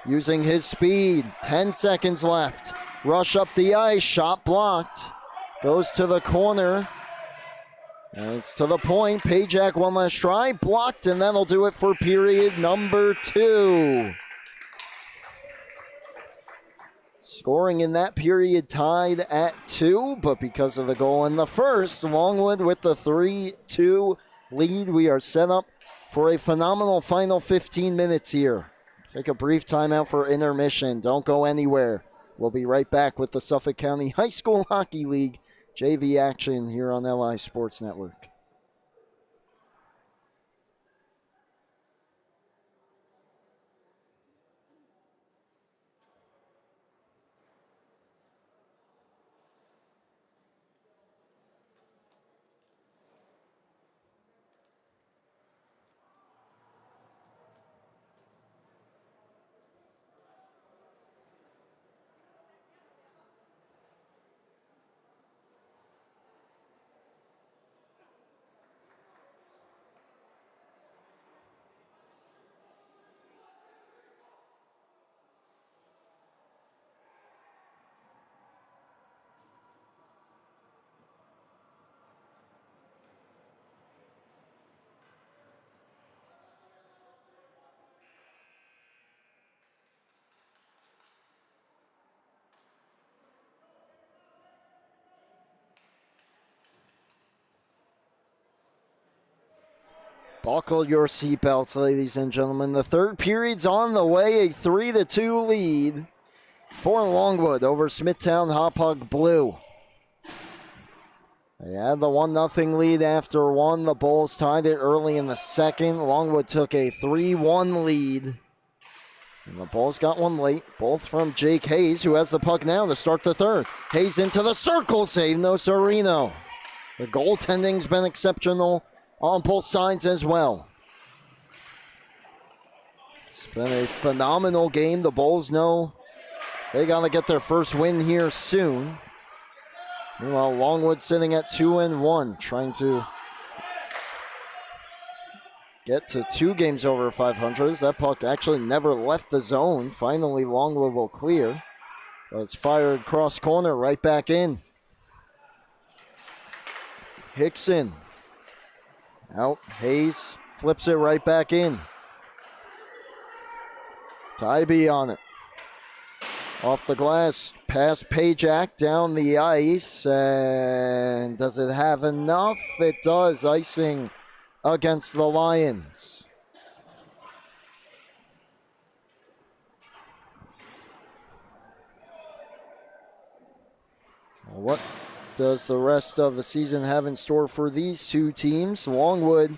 Using his speed. 10 seconds left. Rush up the ice. Shot blocked. Goes to the corner. And it's to the point. Pajak one last try. Blocked, and that'll do it for period number 2. Scoring in that period tied at 2, but because of the goal in the first, Longwood with the 3-2 lead. We are set up for a phenomenal final 15 minutes here. Take a brief timeout for intermission. Don't go anywhere. We'll be right back with the Suffolk County High School Hockey League JV action here on LI Sports Network. Buckle your seatbelts, ladies and gentlemen. The third period's on the way, a 3-2 lead for Longwood over Smithtown Hauppauge Blue. They had the 1-0 lead after one. The Bulls tied it early in the second. Longwood took a 3-1 lead. And the Bulls got one late, both from Jake Hayes, who has the puck now to start the third. Hayes into the circle, save no Sereno. The goaltending's been exceptional on both sides as well. It's been a phenomenal game. The Bulls know they got to get their first win here soon. Meanwhile, Longwood sitting at 2-1, trying to get to 2 games over 500. That puck actually never left the zone. Finally, Longwood will clear. But it's fired cross corner right back in. Hickson out. Hayes flips it right back in. Tybee on it. Off the glass, past Pajak, down the ice, and does it have enough? It does, icing against the Lions. What does the rest of the season have in store for these two teams? Longwood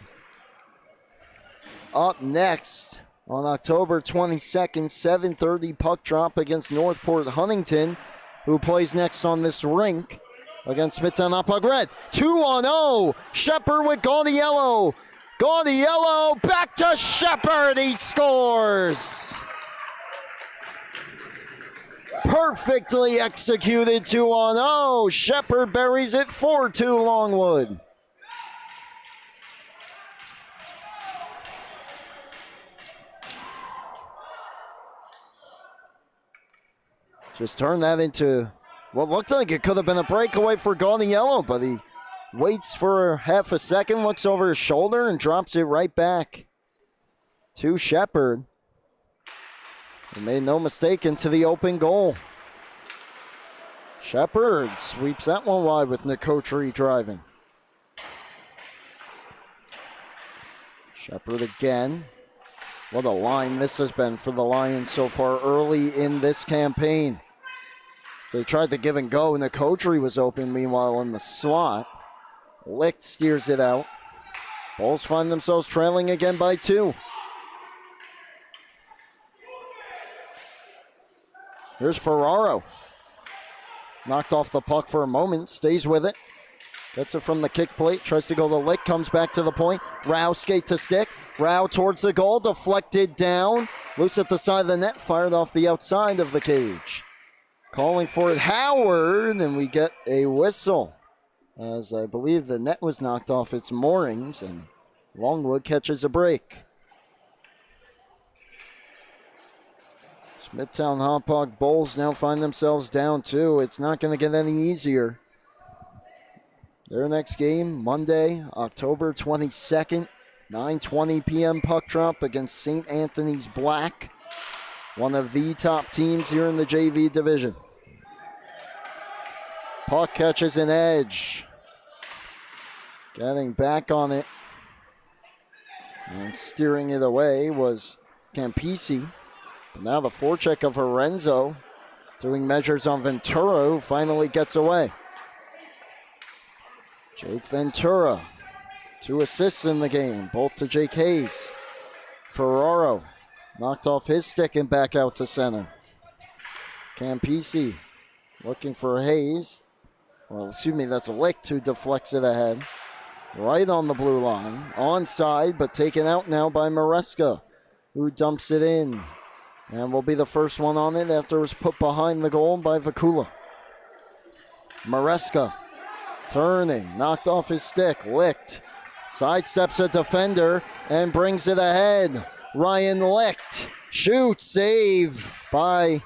up next on October 22nd, 7:30 puck drop against Northport Huntington, who plays next on this rink against Smithtown Hauppauge Red. 2-0, Shepard with Gaudiello. Gaudiello back to Shepard, he scores. Perfectly executed 2-0. Shepard buries it 4-2 Longwood. Just turned that into what looked like it could have been a breakaway for Gaudiello, but he waits for half a second, looks over his shoulder, and drops it right back to Shepard. He made no mistake into the open goal. Shepard sweeps that one wide with Nicotri driving. Shepard again. What a line this has been for the Lions so far early in this campaign. They tried to give and go. Nicotri was open, meanwhile, in the slot. Licht steers it out. Bulls find themselves trailing again by 2. Here's Ferraro. Knocked off the puck for a moment, stays with it. Gets it from the kick plate, tries to go to Licht, comes back to the point. Rao skate to stick. Rao towards the goal, deflected down. Loose at the side of the net, fired off the outside of the cage. Calling for it, Howard, and we get a whistle, as I believe the net was knocked off its moorings, and Longwood catches a break. Smithtown Hauppauge Bulls now find themselves down 2. It's not going to get any easier. Their next game, Monday, October 22nd, 9:20 p.m. puck drop against St. Anthony's Black, one of the top teams here in the JV division. Puck catches an edge. Getting back on it and steering it away was Campisi. But now the forecheck of Lorenzo doing measures on Ventura, who finally gets away. Jake Ventura, 2 assists in the game, both to Jake Hayes. Ferraro knocked off his stick and back out to center. Campisi looking for Hayes. Well, excuse me, that's Licht who deflects it ahead. Right on the blue line. Onside, but taken out now by Maresca, who dumps it in. And will be the first one on it after it was put behind the goal by Vakula. Maresca turning, knocked off his stick. Licht sidesteps a defender and brings it ahead. Ryan Licht shoots, save by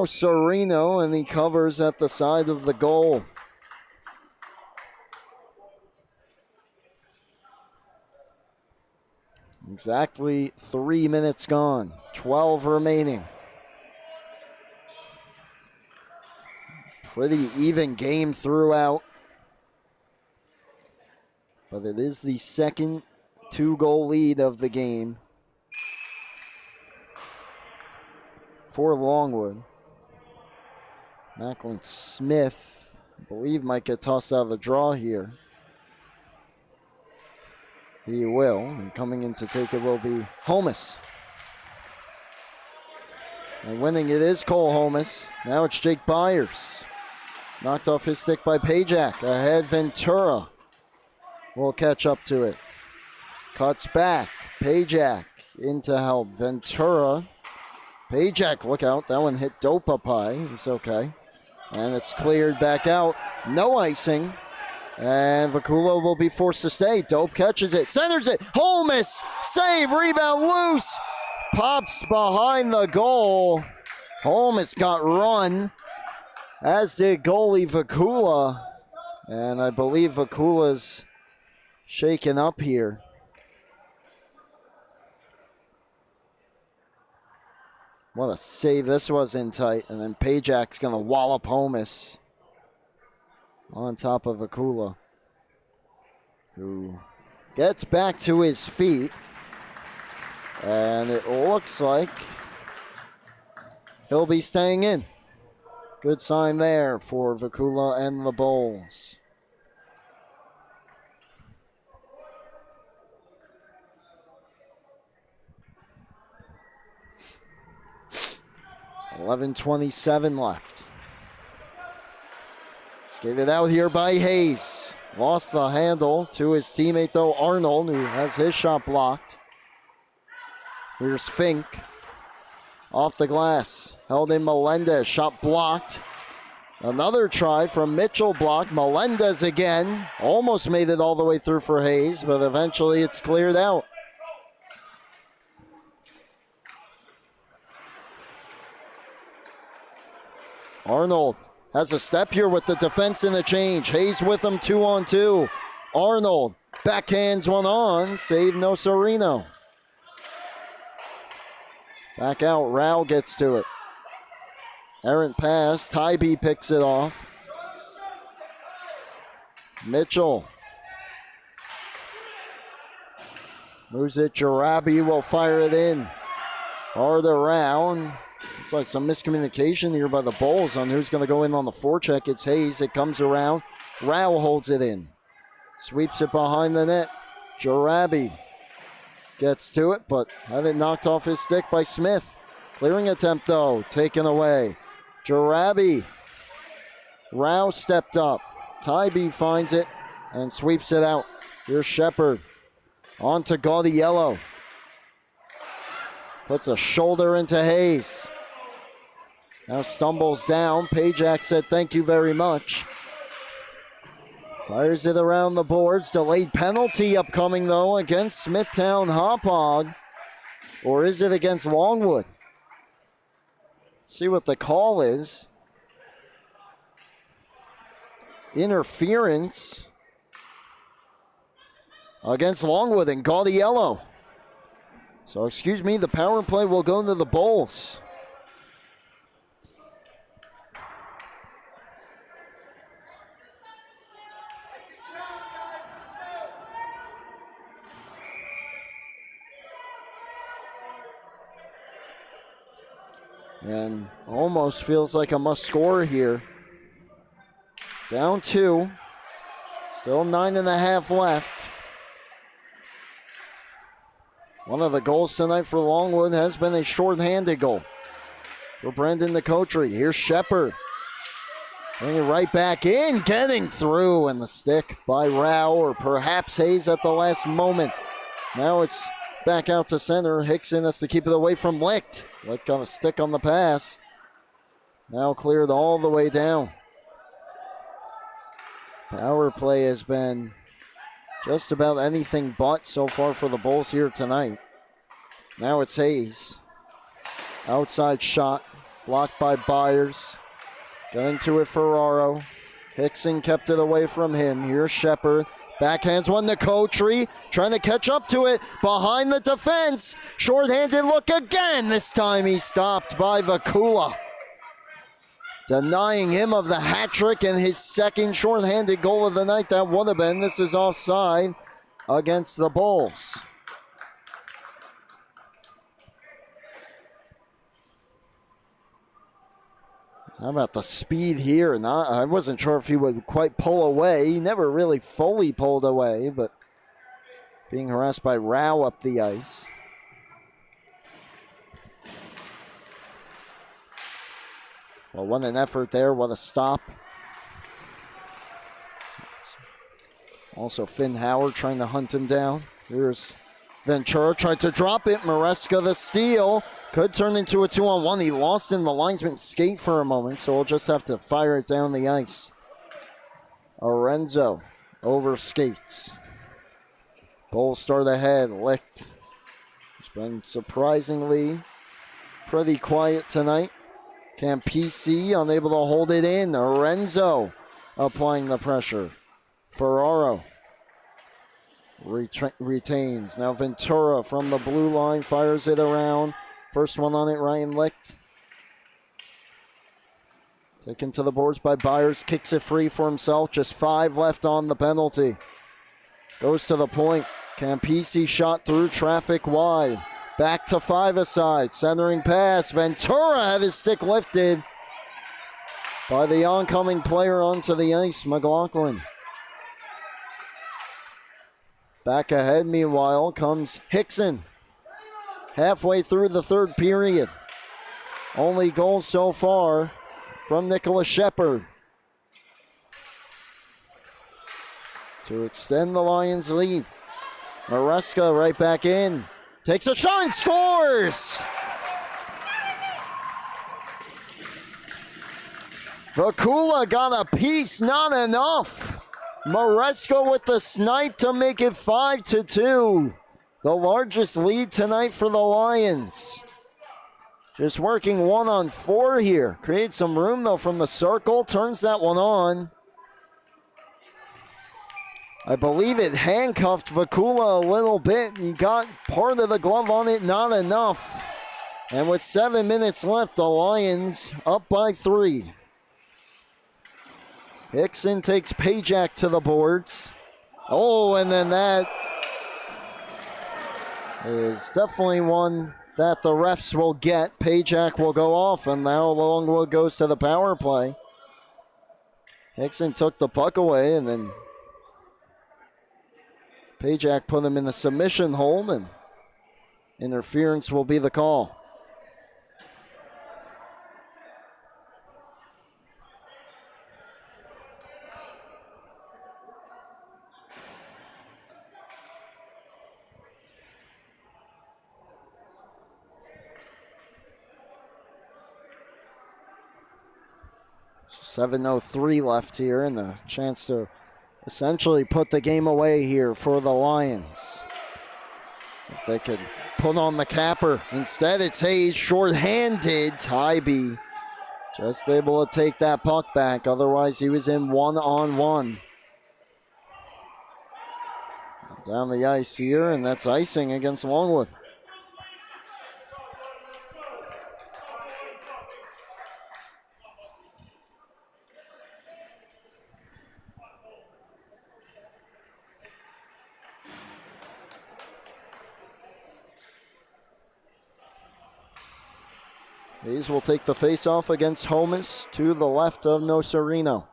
Sereno, and he covers at the side of the goal. Exactly 3 minutes gone, 12 remaining. Pretty even game throughout. But it is the second 2-goal lead of the game for Longwood. Macklin Smith, I believe, might get tossed out of the draw here. He will, and coming in to take it will be Holmes. And winning it is Cole Holmes. Now it's Jake Byers. Knocked off his stick by Pajak. Ahead, Ventura will catch up to it. Cuts back. Pajak in to help. Ventura. Pajak, look out. That one hit Dope up high. It's okay. And it's cleared back out. No icing. And Vakula will be forced to stay. Dope catches it. Centers it. Holmes. Save. Rebound loose. Pops behind the goal. Holmes got run, as did goalie Vakula. And I believe Vakula's shaken up here. What a save this was in tight. And then Pajak's going to wallop Holmes on top of Vakula, who gets back to his feet. And it looks like he'll be staying in. Good sign there for Vakula and the Bulls. $11:27 left. Skated out here by Hayes. Lost the handle to his teammate, though, Arnold, who has his shot blocked. Here's Fink. Off the glass. Held in Melendez. Shot blocked. Another try from Mitchell blocked. Melendez again. Almost made it all the way through for Hayes, but eventually it's cleared out. Arnold has a step here with the defense in the change. Hayes with him 2-on-2. Arnold backhands one on. Save Nocerino. Back out. Rao gets to it. Errant pass. Tybee picks it off. Mitchell moves it. Jarabi will fire it in. Hard around. It's like some miscommunication here by the Bulls on who's going to go in on the forecheck. It's Hayes. It comes around. Rao holds it in. Sweeps it behind the net. Jarabi gets to it, but had it knocked off his stick by Smith. Clearing attempt, though, taken away. Jarabi. Rao stepped up. Tybee finds it and sweeps it out. Here's Shepard. On to Gaudiello. Puts a shoulder into Hayes. Now stumbles down. Pajak said thank you very much. Fires it around the boards. Delayed penalty upcoming, though, against Smithtown Hauppauge. Or is it against Longwood? See what the call is. Interference against Longwood and Gaudiello. So, excuse me, the power play will go into the Bulls. And almost feels like a must score here. Down 2. Still 9.5 left. One of the goals tonight for Longwood has been a short-handed goal for Brendan DeCotery. Here's Shepard. Bring it right back in, getting through, and the stick by Rao, or perhaps Hayes at the last moment. Now it's back out to center. Hickson has to keep it away from Licht. Licht got a stick on the pass. Now cleared all the way down. Power play has been just about anything but so far for the Bulls here tonight. Now it's Hayes. Outside shot. Blocked by Byers. Going to it, Ferraro. Hickson kept it away from him. Here's Shepard. Backhands one to Cotree. Trying to catch up to it. Behind the defense. Short-handed look again. This time he's stopped by Vakula. Denying him of the hat trick and his second short-handed goal of the night. That would have been. This is offside. against the Bulls. How about the speed here? I wasn't sure if he would quite pull away. He never really fully pulled away, but being harassed by Rao up the ice. Well, what an effort there. What a stop. Also, Finn Howard trying to hunt him down. Here's Ventura, tried to drop it. Maresca the steal. Could turn into a 2-on-1. He lost in the linesman's skate for a moment, so we'll just have to fire it down the ice. Arenzo over skates. Bulls start ahead. Licht has been surprisingly pretty quiet tonight. Campisi unable to hold it in. Arenzo applying the pressure. Ferraro retains. Now Ventura from the blue line fires it around. First one on it, Ryan Licht. Taken to the boards by Byers. Kicks it free for himself. Just 5 left on the penalty. Goes to the point. Campisi shot through traffic wide. Back to 5-a-side. Centering pass. Ventura had his stick lifted by the oncoming player onto the ice, McLaughlin. Back ahead, meanwhile, comes Hickson. Halfway through the third period. Only goal so far from Nicholas Shepard to extend the Lions' lead. Maresca right back in. Takes a shot and scores! Vakula got a piece, not enough. Maresca with the snipe to make it 5-2. The largest lead tonight for the Lions. Just working 1-on-4 here. Creates some room though from the circle. Turns that one on. I believe it handcuffed Vakula a little bit. He got part of the glove on it, not enough. And with 7 minutes left, the Lions up by 3. Hickson takes Pajak to the boards. Oh, and then that is definitely one that the refs will get. Pajak will go off, and now Longwood goes to the power play. Hickson took the puck away, and then Pajak put him in the submission hold, and interference will be the call. .703 left here, and the chance to essentially put the game away here for the Lions. If they could put on the capper. Instead, it's Hayes shorthanded. Tybee just able to take that puck back. Otherwise, he was in 1-on-1. Down the ice here, and that's icing against Longwood. Hayes will take the face-off against Holmes to the left of Nocerino.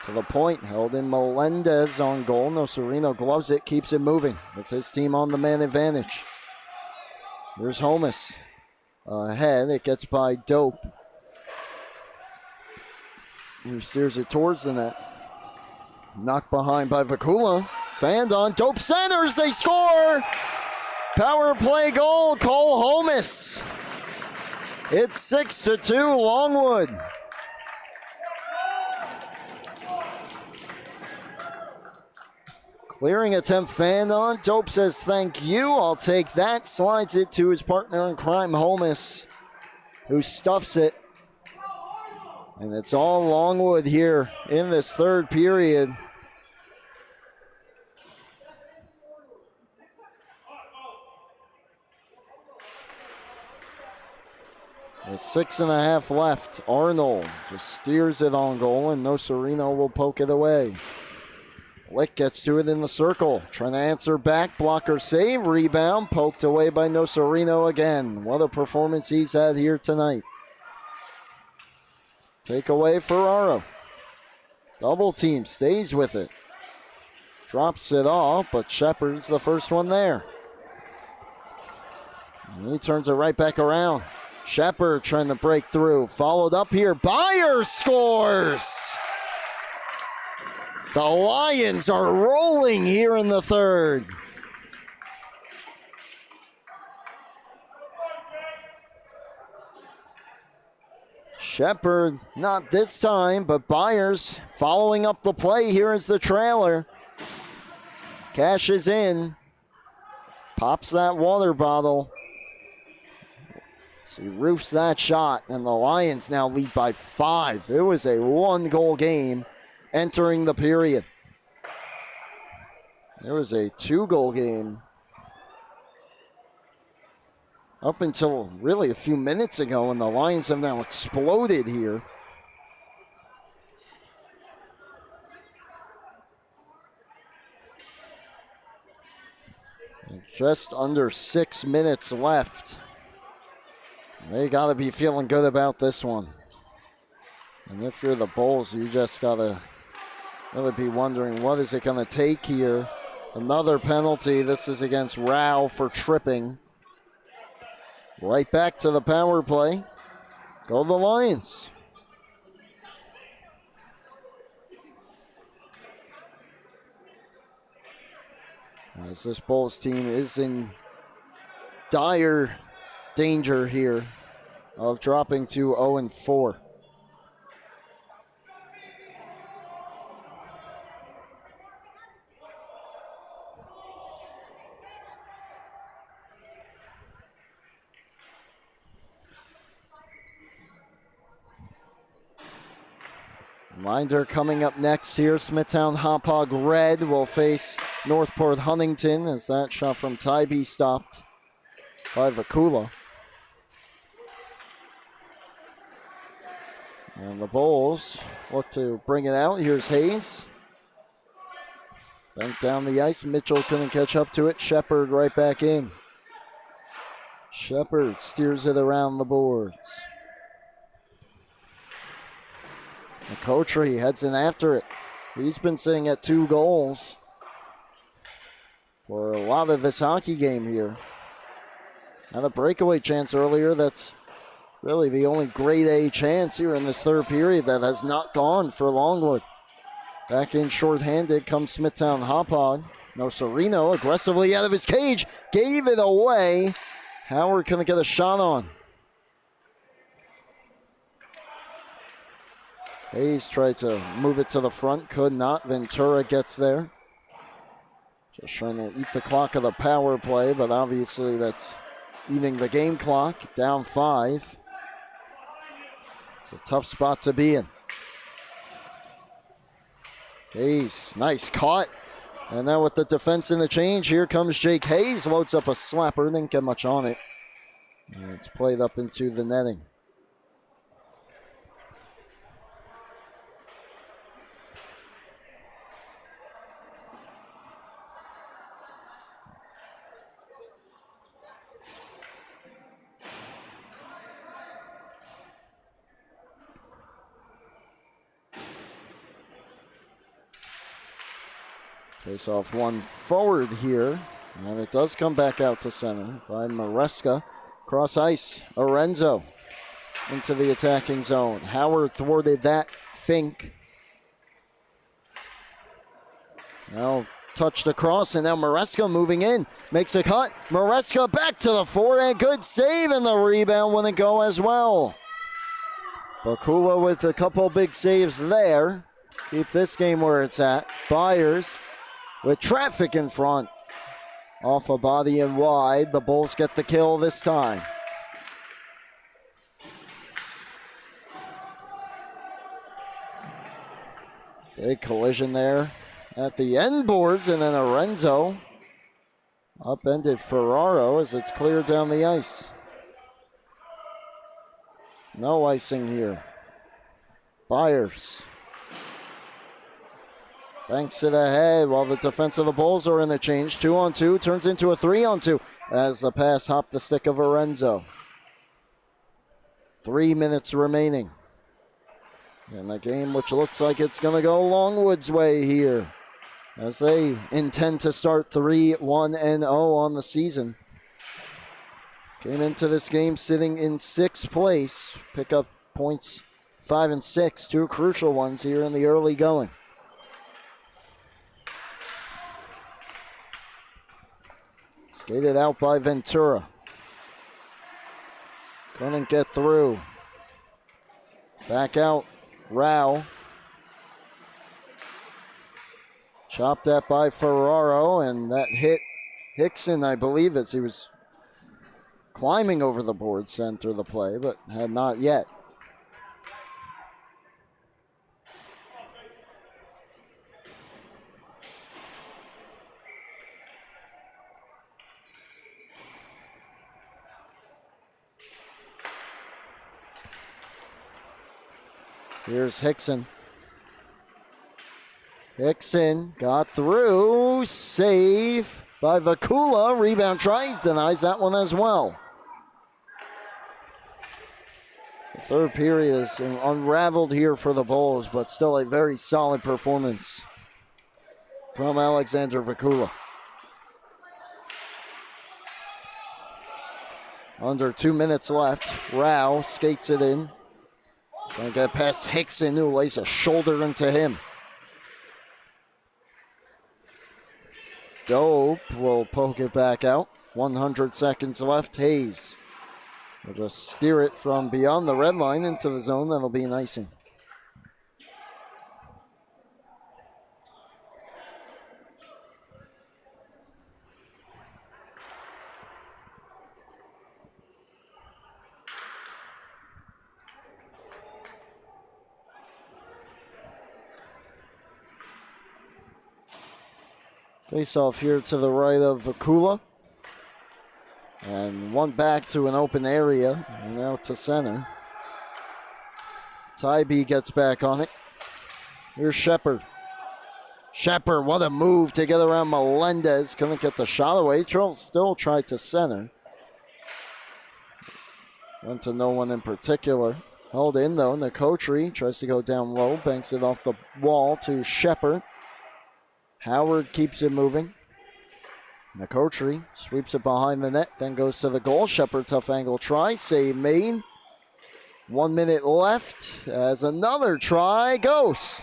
To the point, held in Melendez on goal. Nocerino gloves it, keeps it moving with his team on the man advantage. Here's Holmes. Ahead, it gets by Dope, who steers it towards the net. Knocked behind by Vakula. Fanned on. Dope centers, they score! Power play goal, Cole Holmes. It's 6-2, Longwood. Clearing attempt fanned on. Dope says thank you. I'll take that. Slides it to his partner in crime, Holmes, who stuffs it. And it's all Longwood here in this third period. With 6.5 left, Arnold just steers it on goal, and Nocerino will poke it away. Lick gets to it in the circle. Trying to answer back. Blocker save. Rebound. Poked away by Nocerino again. What a performance he's had here tonight. Take away Ferraro. Double team. Stays with it. Drops it off, but Shepard's the first one there. And he turns it right back around. Shepard trying to break through. Followed up here. Byers scores! The Lions are rolling here in the third. Shepard, not this time, but Byers following up the play. Here is the trailer. Cashes in. Pops that water bottle. So he roofs that shot, and the Lions now lead by 5. It was a 1-goal game entering the period. There was a 2-goal game up until really a few minutes ago, and the Lions have now exploded here. And just under 6 minutes left. They got to be feeling good about this one. And if you're the Bulls, you just got to really be wondering, what is it going to take here? Another penalty. This is against Rao for tripping. Right back to the power play. Go the Lions. As this Bulls team is in dire danger here of dropping to 0-4. Reminder coming up next here, Smithtown Hauppauge Red will face Northport Huntington as that shot from Tybee stopped by Vakula. And the Bulls look to bring it out. Here's Hayes. Bent down the ice. Mitchell couldn't catch up to it. Shepard right back in. Shepard steers it around the boards. McCoughtry heads in after it. He's been sitting at 2 goals for a lot of this hockey game here. Had a breakaway chance earlier. That's really the only grade A chance here in this third period that has not gone for Longwood. Back in shorthanded comes Smithtown Hauppauge. Nocerino aggressively out of his cage. Gave it away. Howard couldn't get a shot on. Hayes tried to move it to the front. Could not. Ventura gets there. Just trying to eat the clock of the power play, but obviously that's eating the game clock. Down 5. It's a tough spot to be in. Hayes, nice cut. And now with the defense in the change, here comes Jake Hayes. Loads up a slapper, didn't get much on it. And it's played up into the netting. Face off one forward here, and it does come back out to center by Maresca. Cross ice, Orenzo into the attacking zone. Howard thwarted that. Fink. Now touched across, and now Maresca moving in. Makes a cut. Maresca back to the forehand. Good save, and the rebound wouldn't go as well. Bakula with a couple big saves there. Keep this game where it's at. Byers with traffic in front. Off a body and wide. The Bulls get the kill this time. Big collision there at the end boards, and then Orenzo upended Ferraro as it's cleared down the ice. No icing here. Byers. Banks it ahead while the defense of the Bulls are in the change. 2-on-2 turns into a 3-on-2 as the pass hopped the stick of Lorenzo. 3 minutes remaining in the game, which looks like it's going to go Longwood's way here, as they intend to start 3-1-0 on the season. Came into this game sitting in 6th place. Pick up points 5 and 6, 2 crucial ones here in the early going. Skated out by Ventura. Couldn't get through. Back out, Rao. Chopped at by Ferraro, and that hit Hickson, I believe, as he was climbing over the board center of the play, but had not yet. Here's Hickson. Hickson got through. Save by Vakula. Rebound try. Denies that one as well. The third period is unraveled here for the Bulls, but still a very solid performance from Alexander Vakula. Under 2 minutes left. Rao skates it in. Trying to get past Hickson, who lays a shoulder into him. Dope will poke it back out. 100 seconds left. Hayes will just steer it from beyond the red line into the zone. That'll be an icing. Face off here to the right of Vakula. And one back to an open area. And out to center. Tybee gets back on it. Here's Shepard. Shepard, what a move to get around Melendez. Couldn't get the shot away. Still tried to center. Went to no one in particular. Held in though. Nicotri tries to go down low. Banks it off the wall to Shepard. Howard keeps it moving. Nicotri sweeps it behind the net, then goes to the goal. Shepard, tough angle try, save made. 1 minute left as another try goes.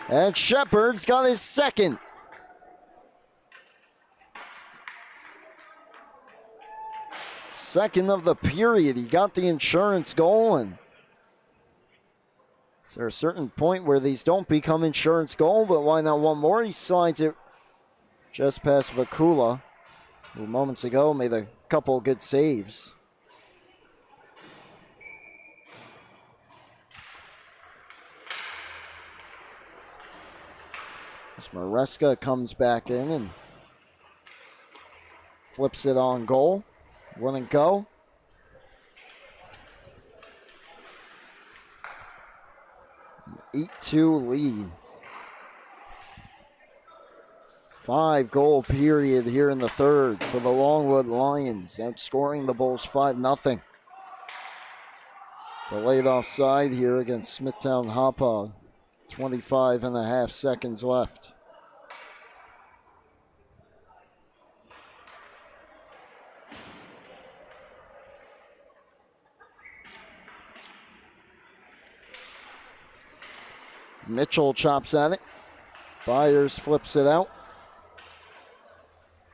And Shepard's got his second. Second of the period. He got the insurance goal, and is there a certain point where these don't become insurance goal, but why not one more? He slides it just past Vakula, who moments ago made a couple good saves. As Maresca comes back in and flips it on goal. Wouldn't go. An 8-2 lead. 5-goal period here in the third for the Longwood Lions, outscoring the Bulls 5-0. Delayed offside here against Smithtown Hauppauge. 25.5 seconds left. Mitchell chops at it. Byers flips it out.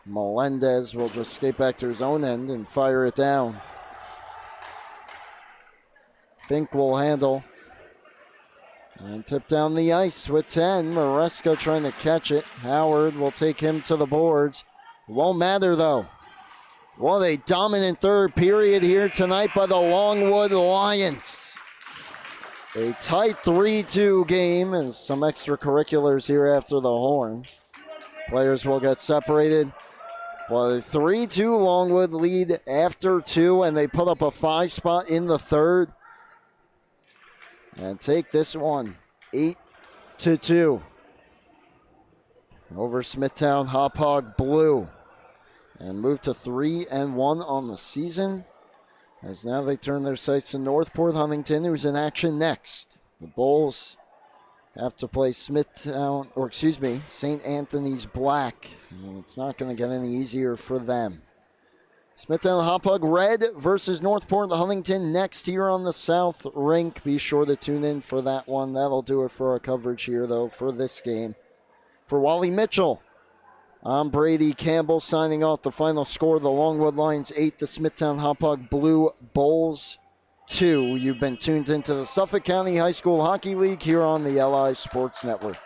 Melendez will just skate back to his own end and fire it down. Fink will handle. And tip down the ice with 10. Maresca trying to catch it. Howard will take him to the boards. Won't matter though. What a dominant third period here tonight by the Longwood Lions. A tight 3-2 game and some extracurriculars here after the horn. Players will get separated. Well, a 3-2 Longwood lead after 2, and they put up a 5 spot in the third. And take this one, 8-2. over Smithtown Hauppauge blue and move to 3-1 on the season, as now they turn their sights to Northport Huntington, who's in action next. The Bulls have to play St. Anthony's Black. And it's not going to get any easier for them. Smithtown Hauppauge red versus Northport Huntington next here on the South Rink. Be sure to tune in for that one. That'll do it for our coverage here, though, for this game. For Wally Mitchell, I'm Brady Campbell signing off. The final score, the Longwood Lions 8, the Smithtown Hauppauge Blue Bulls 2. You've been tuned into the Suffolk County High School Hockey League here on the LI Sports Network.